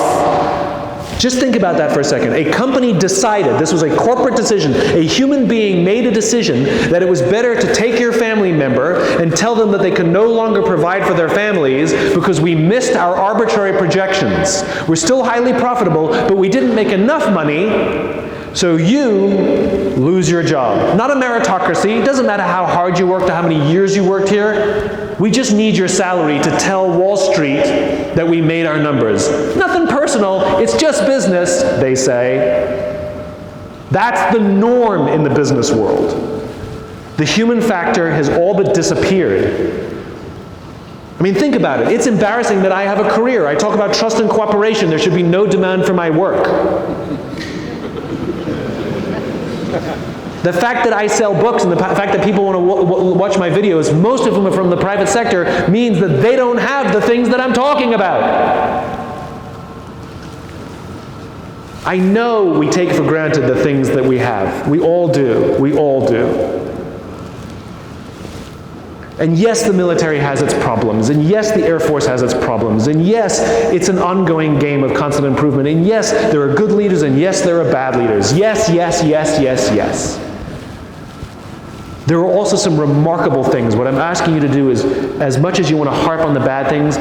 Just think about that for a second. A company decided, this was a corporate decision, a human being made a decision that it was better to take your family member and tell them that they could no longer provide for their families because we missed our arbitrary projections. We're still highly profitable, but we didn't make enough money, so you lose your job. Not a meritocracy. It doesn't matter how hard you worked or how many years you worked here. We just need your salary to tell Wall Street that we made our numbers. Nothing personal, it's just business, they say. That's the norm in the business world. The human factor has all but disappeared. I mean, think about it. It's embarrassing that I have a career. I talk about trust and cooperation. There should be no demand for my work. The fact that I sell books and the fact that people want to watch my videos, most of them are from the private sector, means that they don't have the things that I'm talking about. I know we take for granted the things that we have. We all do. We all do. And yes, the military has its problems. And yes, the Air Force has its problems. And yes, it's an ongoing game of constant improvement. And yes, there are good leaders. And yes, there are bad leaders. Yes, yes, yes, yes, yes. There are also some remarkable things. What I'm asking you to do is, as much as you want to harp on the bad things,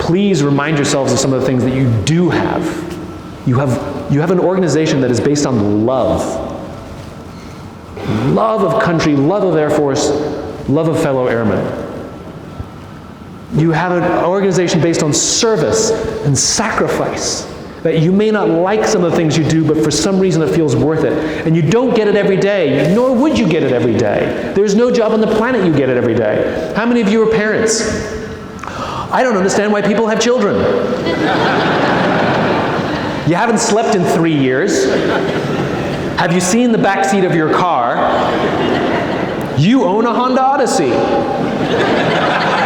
please remind yourselves of some of the things that you do have. You have an organization that is based on love. Love of country, love of Air Force, love of fellow airmen. You have an organization based on service and sacrifice. That you may not like some of the things you do, but for some reason it feels worth it. And you don't get it every day, nor would you get it every day. There's no job on the planet you get it every day. How many of you are parents? I don't understand why people have children. You haven't slept in 3 years. Have you seen the back seat of your car? You own a Honda Odyssey.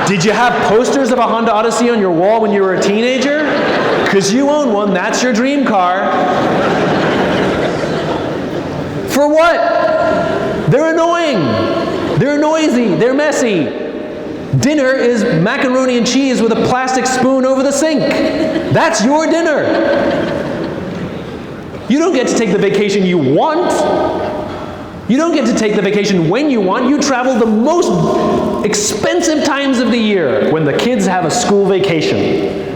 Did you have posters of a Honda Odyssey on your wall when you were a teenager? Because you own one, that's your dream car. For what? They're annoying. They're noisy. They're messy. Dinner is macaroni and cheese with a plastic spoon over the sink. That's your dinner. You don't get to take the vacation you want. You don't get to take the vacation when you want. You travel the most expensive times of the year when the kids have a school vacation.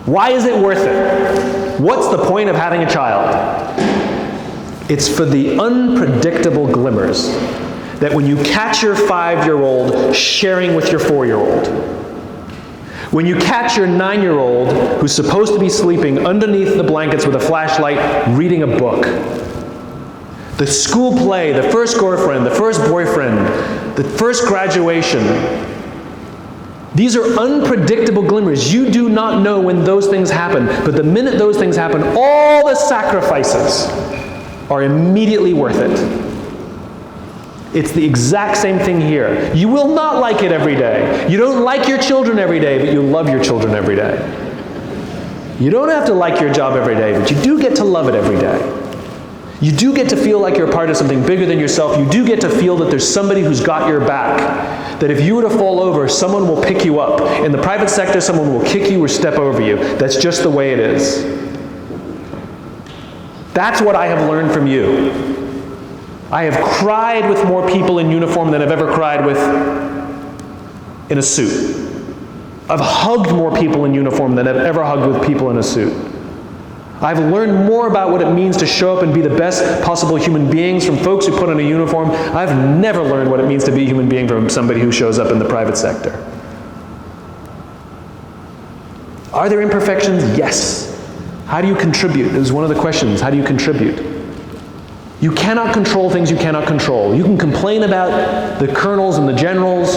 Why is it worth it? What's the point of having a child? It's for the unpredictable glimmers that when you catch your 5-year-old sharing with your 4-year-old, when you catch your 9-year-old who's supposed to be sleeping underneath the blankets with a flashlight reading a book, the school play, the first girlfriend, the first boyfriend, the first graduation. These are unpredictable glimmers. You do not know when those things happen, but the minute those things happen, all the sacrifices are immediately worth it. It's the exact same thing here. You will not like it every day. You don't like your children every day, but you love your children every day. You don't have to like your job every day, but you do get to love it every day. You do get to feel like you're a part of something bigger than yourself. You do get to feel that there's somebody who's got your back. That if you were to fall over, someone will pick you up. In the private sector, someone will kick you or step over you. That's just the way it is. That's what I have learned from you. I have cried with more people in uniform than I've ever cried with in a suit. I've hugged more people in uniform than I've ever hugged with people in a suit. I've learned more about what it means to show up and be the best possible human beings from folks who put on a uniform. I've never learned what it means to be a human being from somebody who shows up in the private sector. Are there imperfections? Yes. How do you contribute? Is one of the questions. How do you contribute? You cannot control things you cannot control. You can complain about the colonels and the generals.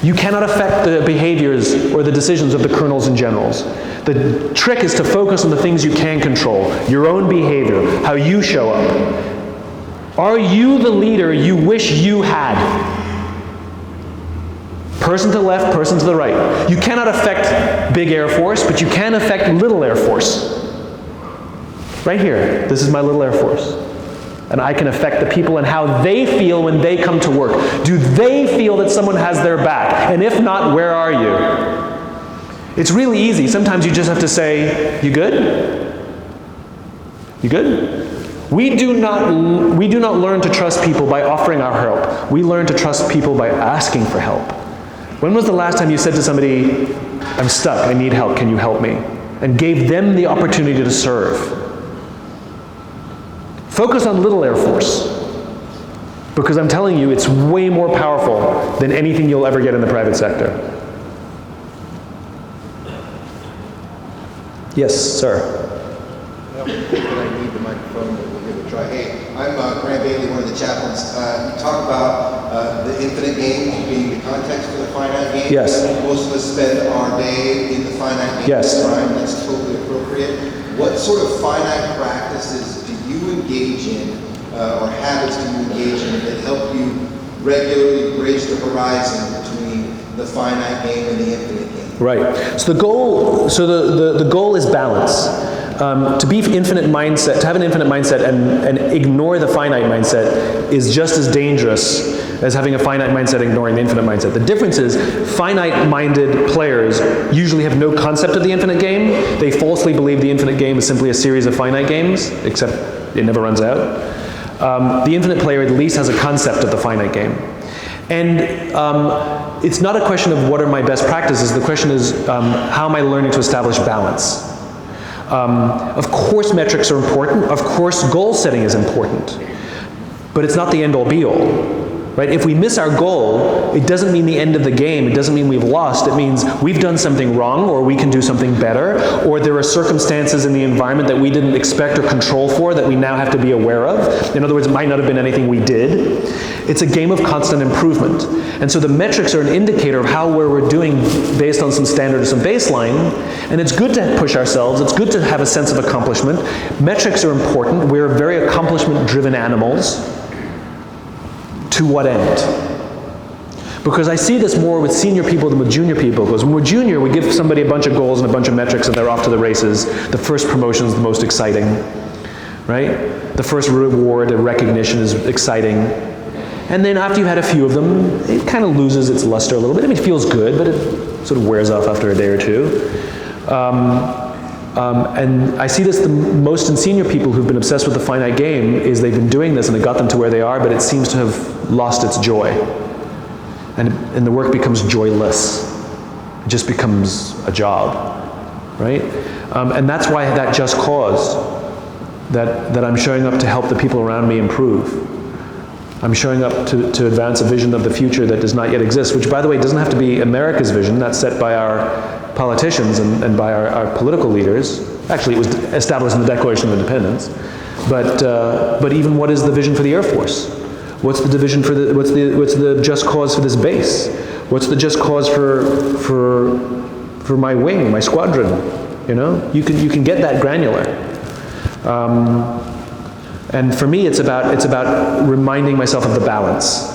You cannot affect the behaviors or the decisions of the colonels and generals. The trick is to focus on the things you can control. Your own behavior, how you show up. Are you the leader you wish you had? Person to the left, person to the right. You cannot affect big Air Force, but you can affect little Air Force. Right here, this is my little Air Force. And I can affect the people and how they feel when they come to work. Do they feel that someone has their back? And if not, where are you? It's really easy. Sometimes you just have to say, you good? You good? We do not learn to trust people by offering our help. We learn to trust people by asking for help. When was the last time you said to somebody, I'm stuck, I need help, can you help me? And gave them the opportunity to serve. Focus on little Air Force. Because I'm telling you, it's way more powerful than anything you'll ever get in the private sector. Yes, sir. I need the microphone, but we'll give it a try. Hey, I'm Grant Bailey, one of the chaplains. You talk about the infinite game being the context for the finite game. Yes. Most of us spend our day in the finite game. Yes. Right? That's totally appropriate. What sort of finite practices do you engage in, or habits do you engage in that help you regularly bridge the horizon between the finite game and the infinite game? Right. So the goal is balance. To be infinite mindset, to have an infinite mindset and ignore the finite mindset is just as dangerous as having a finite mindset ignoring the infinite mindset. The difference is finite-minded players usually have no concept of the infinite game. They falsely believe the infinite game is simply a series of finite games, except it never runs out. The infinite player at least has a concept of the finite game. And it's not a question of what are my best practices. The question is how am I learning to establish balance? Of course metrics are important. Of course goal setting is important. But it's not the end-all be-all. Right? If we miss our goal, it doesn't mean the end of the game. It doesn't mean we've lost. It means we've done something wrong, or we can do something better, or there are circumstances in the environment that we didn't expect or control for that we now have to be aware of. In other words, it might not have been anything we did. It's a game of constant improvement. And so the metrics are an indicator of how we're doing based on some standard or some baseline. And it's good to push ourselves. It's good to have a sense of accomplishment. Metrics are important. We're very accomplishment-driven animals. To what end? Because I see this more with senior people than with junior people. Because when we're junior, we give somebody a bunch of goals and a bunch of metrics and they're off to the races. The first promotion is the most exciting, right? The first reward and recognition is exciting. And then after you've had a few of them, it kind of loses its luster a little bit. I mean, it feels good, but it sort of wears off after a day or two. And I see this the most in senior people who've been obsessed with the finite game is they've been doing this and it got them to where they are, but it seems to have lost its joy. And the work becomes joyless. It just becomes a job, right? And that's why that just cause, that I'm showing up to help the people around me improve. I'm showing up to advance a vision of the future that does not yet exist, which by the way doesn't have to be America's vision. That's set by our politicians and by our political leaders. Actually, it was established in the Declaration of Independence. But even what is the vision for the Air Force? What's the division for the? What's the just cause for this base? What's the just cause for my wing, my squadron? You know, you can get that granular. And for me, it's about reminding myself of the balance.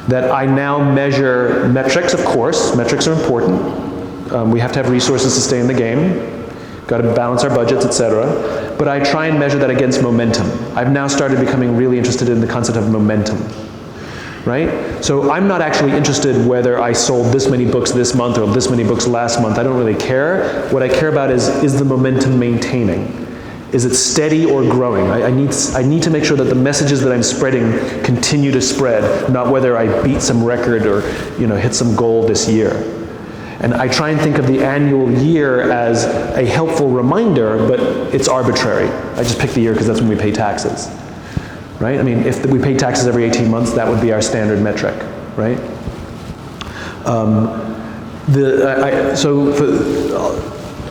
That I now measure metrics, of course. Metrics are important. We have to have resources to stay in the game. Got to balance our budgets, etc. But I try and measure that against momentum. I've now started becoming really interested in the concept of momentum. Right? So I'm not actually interested whether I sold this many books this month or this many books last month. I don't really care. What I care about is the momentum maintaining? Is it steady or growing? I need to make sure that the messages that I'm spreading continue to spread, not whether I beat some record or hit some goal this year. And I try and think of the annual year as a helpful reminder, but it's arbitrary. I just pick the year because that's when we pay taxes, right? I mean, if we pay taxes every 18 months, that would be our standard metric, right?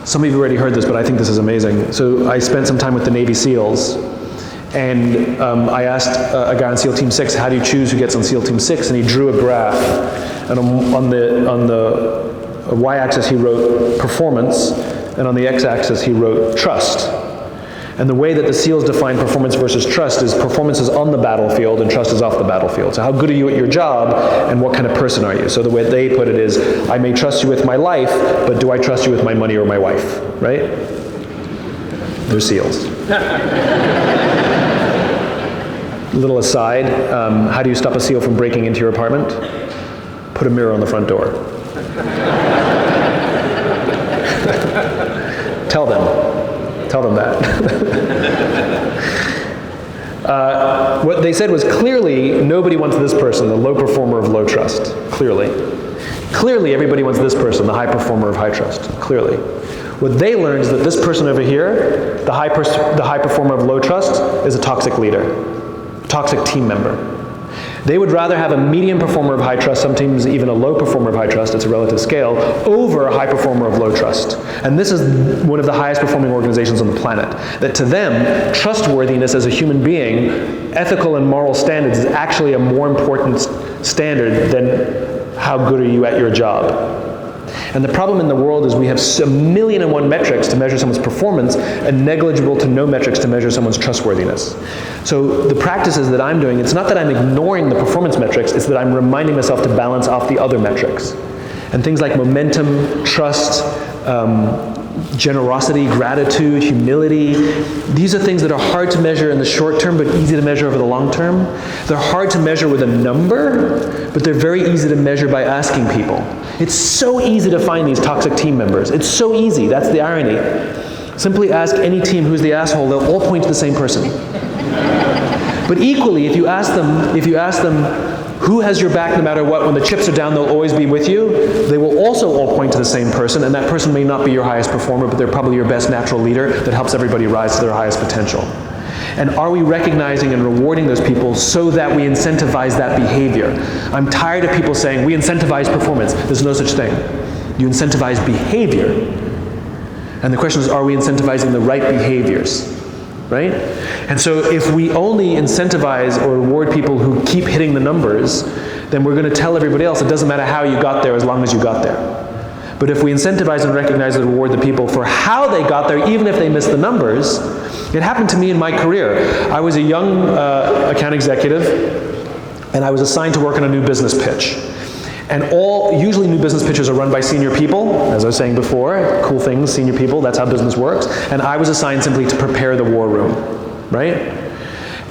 Some of you already heard this, but I think this is amazing. So I spent some time with the Navy SEALs, and I asked a guy on SEAL Team 6, how do you choose who gets on SEAL Team 6? And he drew a graph, and on the y-axis he wrote performance, and on the x-axis he wrote trust. And the way that the SEALs define performance versus trust is performance is on the battlefield and trust is off the battlefield. So how good are you at your job and what kind of person are you? So the way they put it is, I may trust you with my life, but do I trust you with my money or my wife, right? They're SEALs. Little aside, how do you stop a SEAL from breaking into your apartment? Put a mirror on the front door. Tell them that. What they said was, clearly nobody wants this person, the low performer of low trust. Clearly everybody wants this person, the high performer of high trust. Clearly. What they learned is that this person over here, the high performer of low trust, is a toxic leader, toxic team member. They would rather have a medium performer of high trust, sometimes even a low performer of high trust, it's a relative scale, over a high performer of low trust. And this is one of the highest performing organizations on the planet. That to them, trustworthiness as a human being, ethical and moral standards, is actually a more important standard than how good are you at your job. And the problem in the world is we have 1,000,001 metrics to measure someone's performance and negligible to no metrics to measure someone's trustworthiness. So the practices that I'm doing, it's not that I'm ignoring the performance metrics, it's that I'm reminding myself to balance off the other metrics. And things like momentum, trust, generosity, gratitude, humility, these are things that are hard to measure in the short term but easy to measure over the long term. They're hard to measure with a number, but they're very easy to measure by asking people. It's so easy to find these toxic team members. It's so easy, that's the irony. Simply ask any team who's the asshole, they'll all point to the same person. But equally, if you ask them who has your back no matter what, when the chips are down, they'll always be with you, they will also all point to the same person, and that person may not be your highest performer, but they're probably your best natural leader that helps everybody rise to their highest potential. And are we recognizing and rewarding those people so that we incentivize that behavior? I'm tired of people saying, we incentivize performance. There's no such thing. You incentivize behavior. And the question is, are we incentivizing the right behaviors? Right? And so if we only incentivize or reward people who keep hitting the numbers, then we're going to tell everybody else it doesn't matter how you got there as long as you got there. But if we incentivize and recognize and reward the people for how they got there, even if they miss the numbers, it happened to me in my career. I was a young account executive, and I was assigned to work on a new business pitch. And usually new business pitches are run by senior people, as I was saying before, cool things, senior people, that's how business works. And I was assigned simply to prepare the war room, right?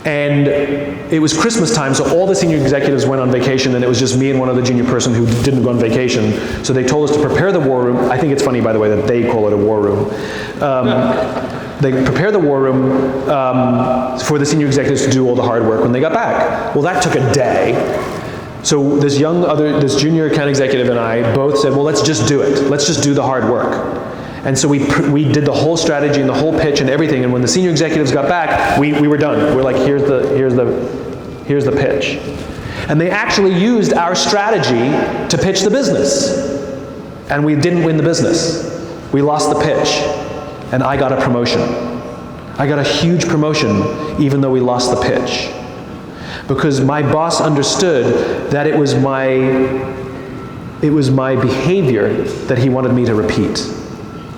And it was Christmas time, so all the senior executives went on vacation, and it was just me and one other junior person who didn't go on vacation. So they told us to prepare the war room. I think it's funny, by the way, that they call it a war room. They prepare the war room for the senior executives to do all the hard work when they got back. Well, that took a day. So this junior account executive and I both said, well, let's just do it. Let's just do the hard work. And so we did the whole strategy and the whole pitch and everything. And when the senior executives got back, we were done. We're like, here's the pitch. And they actually used our strategy to pitch the business. And we didn't win the business. We lost the pitch. And I got a promotion. I got a huge promotion even though we lost the pitch. Because my boss understood that it was my behavior that he wanted me to repeat,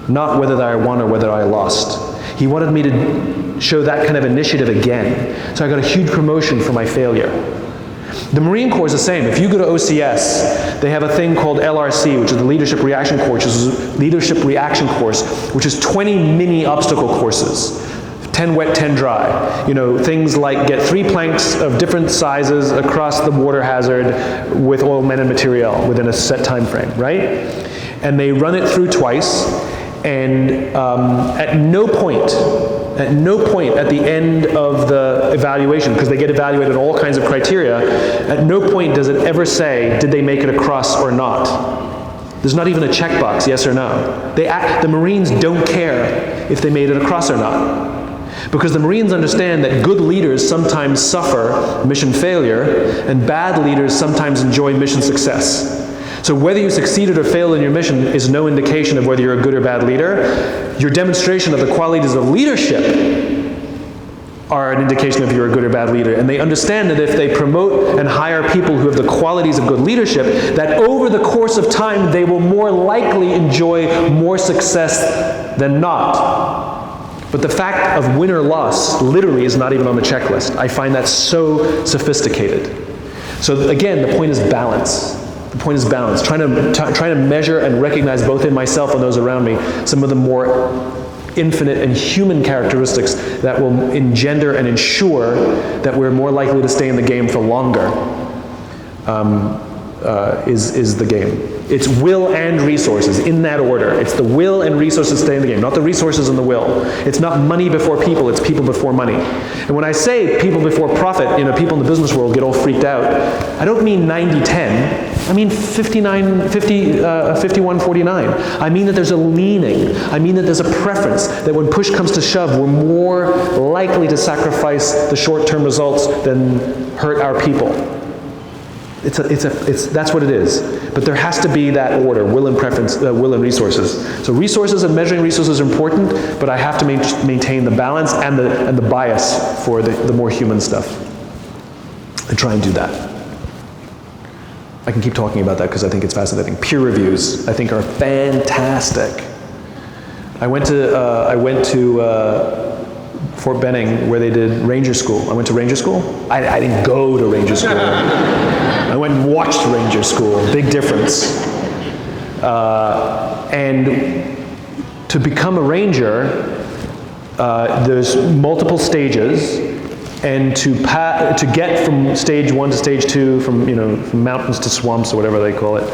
not whether I won or whether I lost. He wanted me to show that kind of initiative again. So I got a huge promotion for my failure. The Marine Corps is the same. If you go to OCS, they have a thing called LRC, which is the Leadership Reaction Course, which is 20 mini obstacle courses. 10 wet, 10 dry. You know, things like get 3 planks of different sizes across the water hazard with oil, men, and material within a set time frame, right? And they run it through twice, and at no point at the end of the evaluation, because they get evaluated on all kinds of criteria, at no point does it ever say, did they make it across or not? There's not even a checkbox, yes or no. The Marines don't care if they made it across or not. Because the Marines understand that good leaders sometimes suffer mission failure, and bad leaders sometimes enjoy mission success. So whether you succeeded or failed in your mission is no indication of whether you're a good or bad leader. Your demonstration of the qualities of leadership are an indication if you're a good or bad leader. And they understand that if they promote and hire people who have the qualities of good leadership, that over the course of time they will more likely enjoy more success than not. But the fact of win or loss literally is not even on the checklist. I find that so sophisticated. So again, the point is balance. The point is balance. Trying to measure and recognize both in myself and those around me some of the more infinite and human characteristics that will engender and ensure that we're more likely to stay in the game for longer is the game. It's will and resources, in that order. It's the will and resources to stay in the game, not the resources and the will. It's not money before people, it's people before money. And when I say people before profit, people in the business world get all freaked out. I don't mean 90-10. I mean 51-49. I mean that there's a leaning. I mean that there's a preference, that when push comes to shove, we're more likely to sacrifice the short-term results than hurt our people. That's what it is. But there has to be that order, will and preference, will and resources. So resources and measuring resources are important, but I have to maintain the balance and the bias for the more human stuff. And try and do that. I can keep talking about that because I think it's fascinating. Peer reviews, I think, are fantastic. I went to Fort Benning, where they did Ranger School. I went to Ranger School. I didn't go to Ranger School. I went and watched Ranger School. Big difference. And to become a ranger, there's multiple stages, and to get from stage 1 to stage 2, from mountains to swamps or whatever they call it,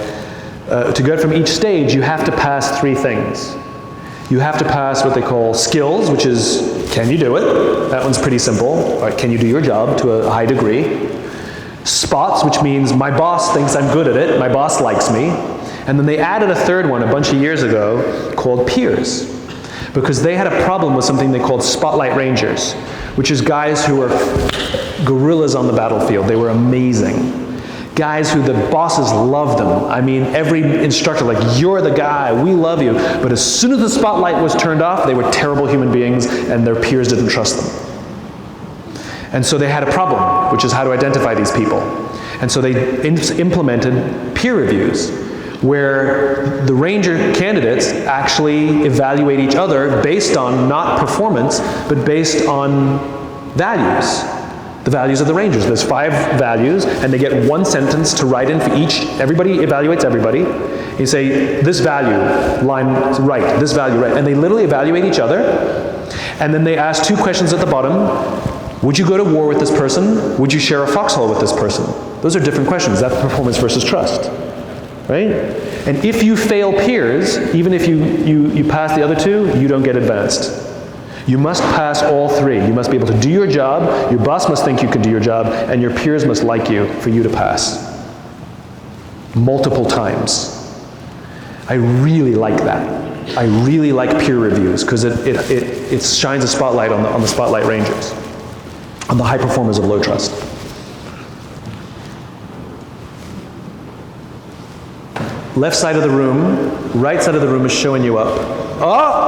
to get from each stage, you have to pass 3 things. You have to pass what they call skills, which is, can you do it? That one's pretty simple. All right, can you do your job to a high degree? Spots, which means my boss thinks I'm good at it, my boss likes me. And then they added a third one a bunch of years ago called peers, because they had a problem with something they called spotlight rangers, which is guys who were gorillas on the battlefield. They were amazing. Guys who the bosses loved them. I mean, every instructor, like, you're the guy, we love you. But as soon as the spotlight was turned off, they were terrible human beings, and their peers didn't trust them. And so they had a problem, which is how to identify these people. And so they implemented peer reviews, where the ranger candidates actually evaluate each other based on not performance, but based on values. The values of the rangers. There's 5 values, and they get 1 sentence to write in for each. Everybody evaluates everybody. You say, this value, line right, this value right. And they literally evaluate each other. And then they ask 2 questions at the bottom. Would you go to war with this person? Would you share a foxhole with this person? Those are different questions. That's performance versus trust. Right? And if you fail peers, even if you pass the other 2, you don't get advanced. You must pass all 3. You must be able to do your job, your boss must think you can do your job, and your peers must like you for you to pass. Multiple times. I really like that. I really like peer reviews, because it shines a spotlight on the spotlight rangers, on the high performers of low trust. Left side of the room, right side of the room is showing you up. Oh!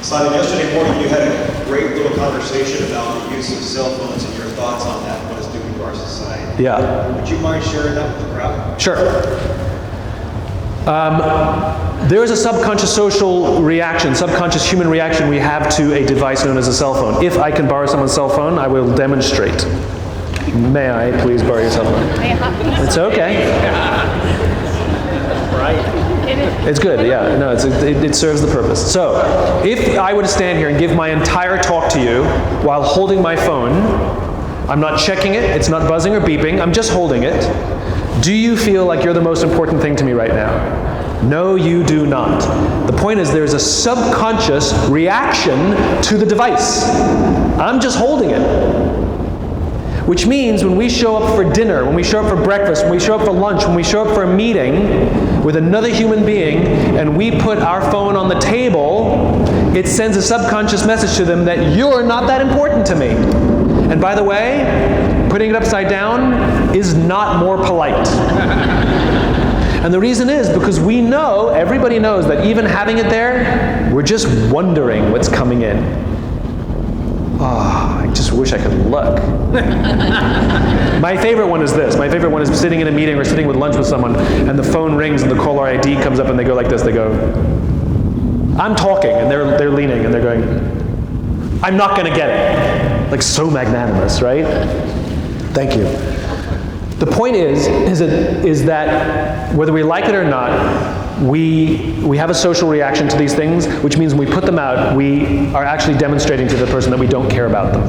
Simon, yesterday morning you had a great little conversation about the use of cell phones and your thoughts on that, what it's doing to our society. Yeah. Would you mind sharing that with the crowd? Sure. There is a subconscious social reaction, subconscious human reaction we have to a device known as a cell phone. If I can borrow someone's cell phone, I will demonstrate. May I please borrow your cell phone? It's okay. It's good, yeah. No, it serves the purpose. So, if I were to stand here and give my entire talk to you while holding my phone, I'm not checking it, it's not buzzing or beeping, I'm just holding it. Do you feel like you're the most important thing to me right now? No, you do not. The point is, there's a subconscious reaction to the device. I'm just holding it. Which means when we show up for dinner, when we show up for breakfast, when we show up for lunch, when we show up for a meeting with another human being, and we put our phone on the table, it sends a subconscious message to them that you're not that important to me. And by the way, putting it upside down is not more polite. And the reason is because we know, everybody knows, that even having it there, we're just wondering what's coming in. Oh, I just wish I could look. My favorite one is this. My favorite one is sitting in a meeting or sitting with lunch with someone, and the phone rings and the caller ID comes up and they go like this. They go, I'm talking, and they're leaning, and they're going, I'm not going to get it. Like, so magnanimous, right? Thank you. The point is that whether we like it or not, we have a social reaction to these things, which means when we put them out, we are actually demonstrating to the person that we don't care about them.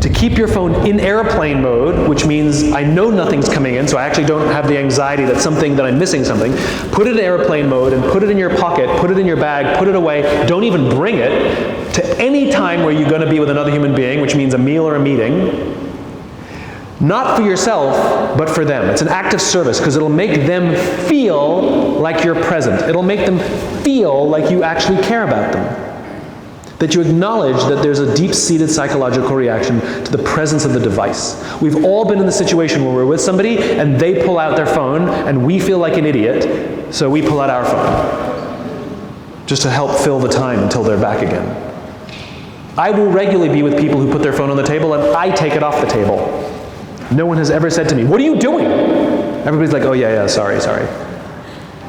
To keep your phone in airplane mode, which means I know nothing's coming in, so I actually don't have the anxiety that I'm missing something, put it in airplane mode and put it in your pocket, put it in your bag, put it away, don't even bring it to any time where you're going to be with another human being, which means a meal or a meeting. Not for yourself, but for them. It's an act of service because it'll make them feel like you're present. It'll make them feel like you actually care about them. That you acknowledge that there's a deep-seated psychological reaction to the presence of the device. We've all been in the situation where we're with somebody and they pull out their phone and we feel like an idiot, so we pull out our phone. Just to help fill the time until they're back again. I will regularly be with people who put their phone on the table and I take it off the table. No one has ever said to me, "What are you doing?" Everybody's like, "Oh yeah, sorry."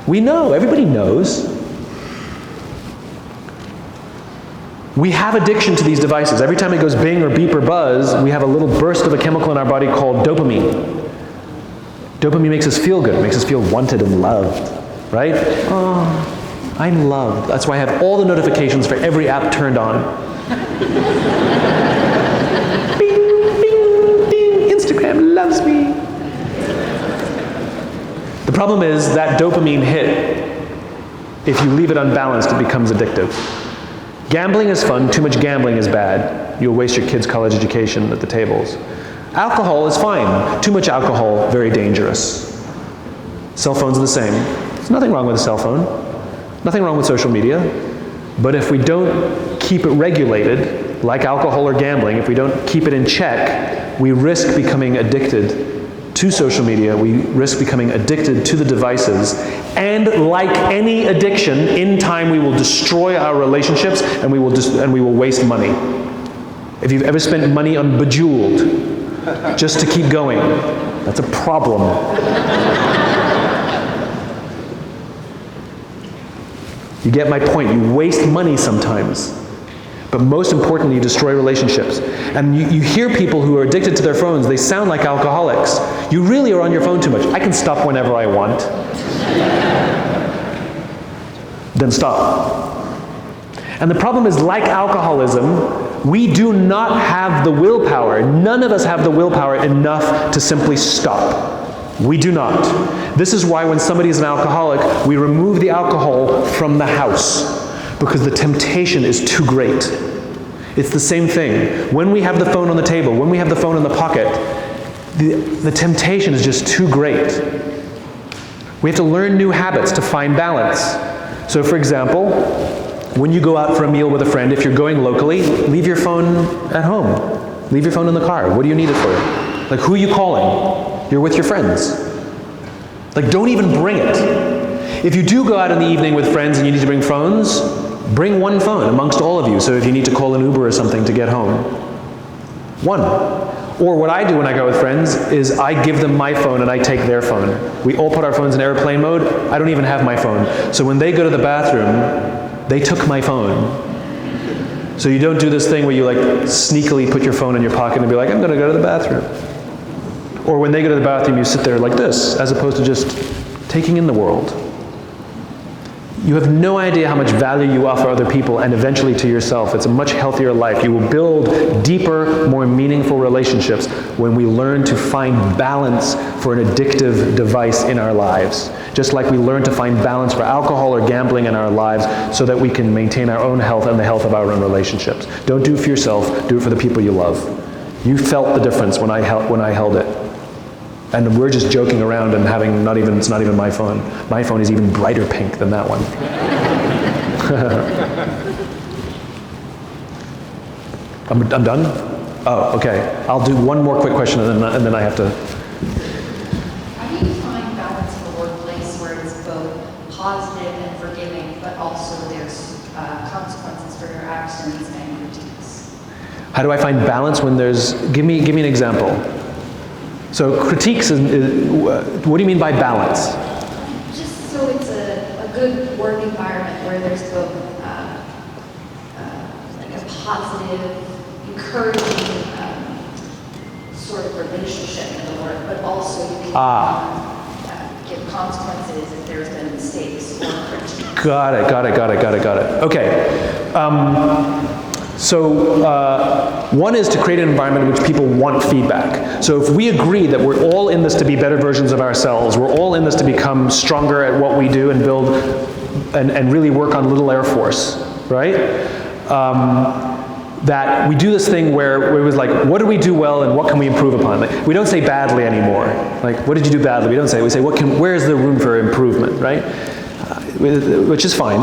We know, everybody knows. We have addiction to these devices. Every time it goes bing or beep or buzz, we have a little burst of a chemical in our body called dopamine. Dopamine makes us feel good, makes us feel wanted and loved, right? Oh, I'm loved. That's why I have all the notifications for every app turned on. Bing, bing, ding, Instagram loves me. The problem is that dopamine hit, if you leave it unbalanced, it becomes addictive. Gambling is fun, too much gambling is bad. You'll waste your kids' college education at the tables. Alcohol is fine, too much alcohol, very dangerous. Cell phones are the same. There's nothing wrong with a cell phone, nothing wrong with social media, but if we don't keep it regulated, like alcohol or gambling, if we don't keep it in check, we risk becoming addicted to social media, we risk becoming addicted to the devices, and like any addiction, in time we will destroy our relationships and we will waste money. If you've ever spent money on Bejeweled just to keep going, that's a problem. You get my point. You waste money sometimes. But most importantly, you destroy relationships. And you hear people who are addicted to their phones, they sound like alcoholics. You really are on your phone too much. I can stop whenever I want. Then stop. And the problem is, like alcoholism, we do not have the willpower. None of us have the willpower enough to simply stop. We do not. This is why when somebody is an alcoholic, we remove the alcohol from the house. Because the temptation is too great. It's the same thing. When we have the phone on the table, when we have the phone in the pocket, the temptation is just too great. We have to learn new habits to find balance. So for example, when you go out for a meal with a friend, if you're going locally, leave your phone at home. Leave your phone in the car. What do you need it for? Like, who are you calling? You're with your friends. Like, don't even bring it. If you do go out in the evening with friends and you need to bring phones, bring one phone amongst all of you, so if you need to call an Uber or something to get home. One. Or what I do when I go with friends is I give them my phone and I take their phone. We all put our phones in airplane mode. I don't even have my phone. So when they go to the bathroom, they took my phone. So you don't do this thing where you like sneakily put your phone in your pocket and be like, I'm going to go to the bathroom. Or when they go to the bathroom, you sit there like this, as opposed to just taking in the world. You have no idea how much value you offer other people and eventually to yourself. It's a much healthier life. You will build deeper, more meaningful relationships when we learn to find balance for an addictive device in our lives. Just like we learn to find balance for alcohol or gambling in our lives so that we can maintain our own health and the health of our own relationships. Don't do it for yourself, do it for the people you love. You felt the difference when I held it. And we're just joking around and it's not even my phone. My phone is even brighter pink than that one. I'm done? Oh, okay. I'll do one more quick question and then I have to. How do you find balance in a workplace where it's both positive and forgiving, but also there's consequences for your actions and critiques? How do I find balance when there's, give me an example. So critiques, what do you mean by balance? Just so it's a good work environment where there's both positive, encouraging sort of relationship in the work, but also you can give consequences if there's been mistakes or critique. Got it. Okay. So one is to create an environment in which people want feedback. So if we agree that we're all in this to be better versions of ourselves, we're all in this to become stronger at what we do and build and really work on Little Air Force, right? That we do this thing where it was like, what do we do well and what can we improve upon? Like, we don't say badly anymore. Like, what did you do badly? We don't say. We say, where is the room for improvement, right? Which is fine.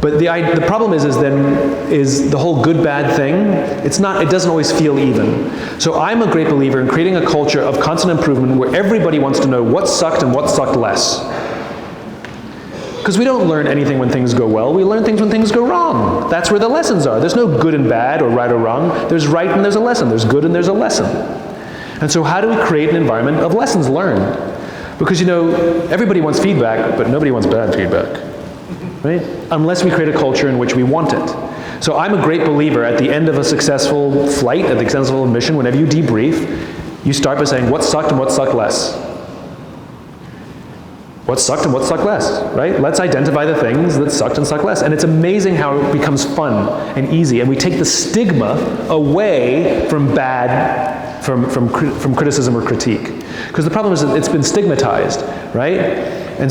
But the problem is the whole good bad thing. It doesn't always feel even. So I'm a great believer in creating a culture of constant improvement where everybody wants to know what sucked and what sucked less. Because we don't learn anything when things go well, we learn things when things go wrong. That's where the lessons are. There's no good and bad or right or wrong. There's right and there's a lesson. There's good and there's a lesson. And so how do we create an environment of lessons learned? Because everybody wants feedback, but nobody wants bad feedback, right? Unless we create a culture in which we want it. So I'm a great believer at the end of a successful flight, at the successful mission, whenever you debrief, you start by saying what sucked and what sucked less. What sucked and what sucked less, right? Let's identify the things that sucked and sucked less. And it's amazing how it becomes fun and easy. And we take the stigma away from from criticism or critique. Because the problem is that it's been stigmatized, right? And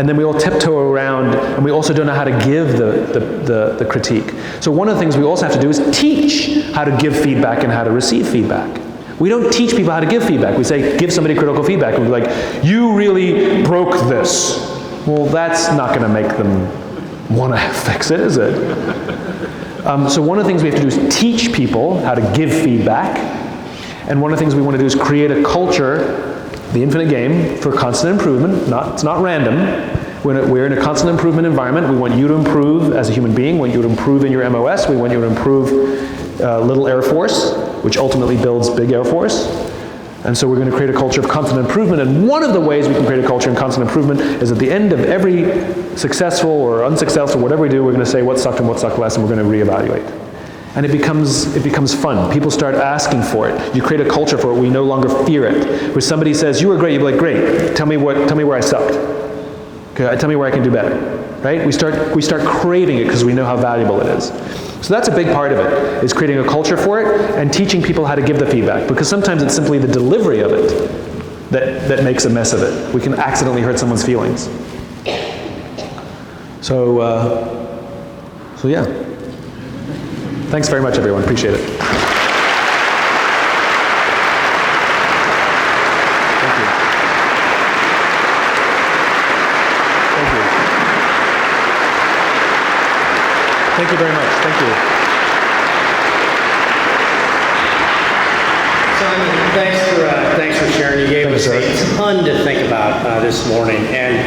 then we all tiptoe around, and we also don't know how to give the critique. So one of the things we also have to do is teach how to give feedback and how to receive feedback. We don't teach people how to give feedback. We say, give somebody critical feedback. And we're like, you really broke this. Well, that's not going to make them want to fix it, is it? So one of the things we have to do is teach people how to give feedback. And one of the things we want to do is create a culture, the infinite game, for constant improvement. It's not random. We're in a constant improvement environment. We want you to improve as a human being. We want you to improve in your MOS. We want you to improve Little Air Force, which ultimately builds Big Air Force. And so we're going to create a culture of constant improvement. And one of the ways we can create a culture of constant improvement is at the end of every successful or unsuccessful, whatever we do, we're going to say what sucked and what sucked less, and we're going to reevaluate. And it becomes fun. People start asking for it. You create a culture for it. We no longer fear it. Where somebody says, you were great, you'd be like, great, tell me where I sucked. Okay, tell me where I can do better. Right? We start craving it because we know how valuable it is. So that's a big part of it, is creating a culture for it and teaching people how to give the feedback. Because sometimes it's simply the delivery of it that makes a mess of it. We can accidentally hurt someone's feelings. So yeah. Thanks very much, everyone. Appreciate it. Thank you very much. Thank you. Simon, thanks for sharing. You gave us a ton to think about this morning, and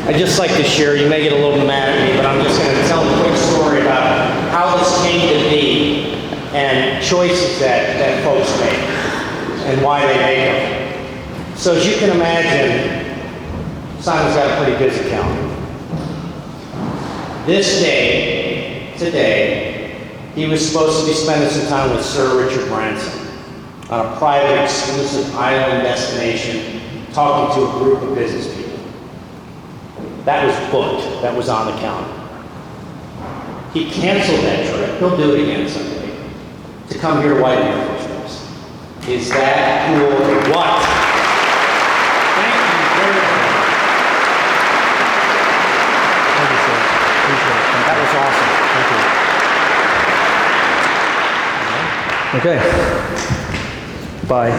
I'd just like to share. You may get a little mad at me, but I'm just going to tell a quick story about how this came to be and choices that folks make and why they make them. So as you can imagine, Simon's got a pretty busy calendar. This day, today, he was supposed to be spending some time with Sir Richard Branson on a private, exclusive island destination, talking to a group of business people. That was booked. That was on the calendar. He canceled that trip. He'll do it again someday. To come here to White Air Force Base. Is that cool or what? Thank you very much. Thank you, sir. Appreciate it. That was awesome. Thank you. Okay. Bye.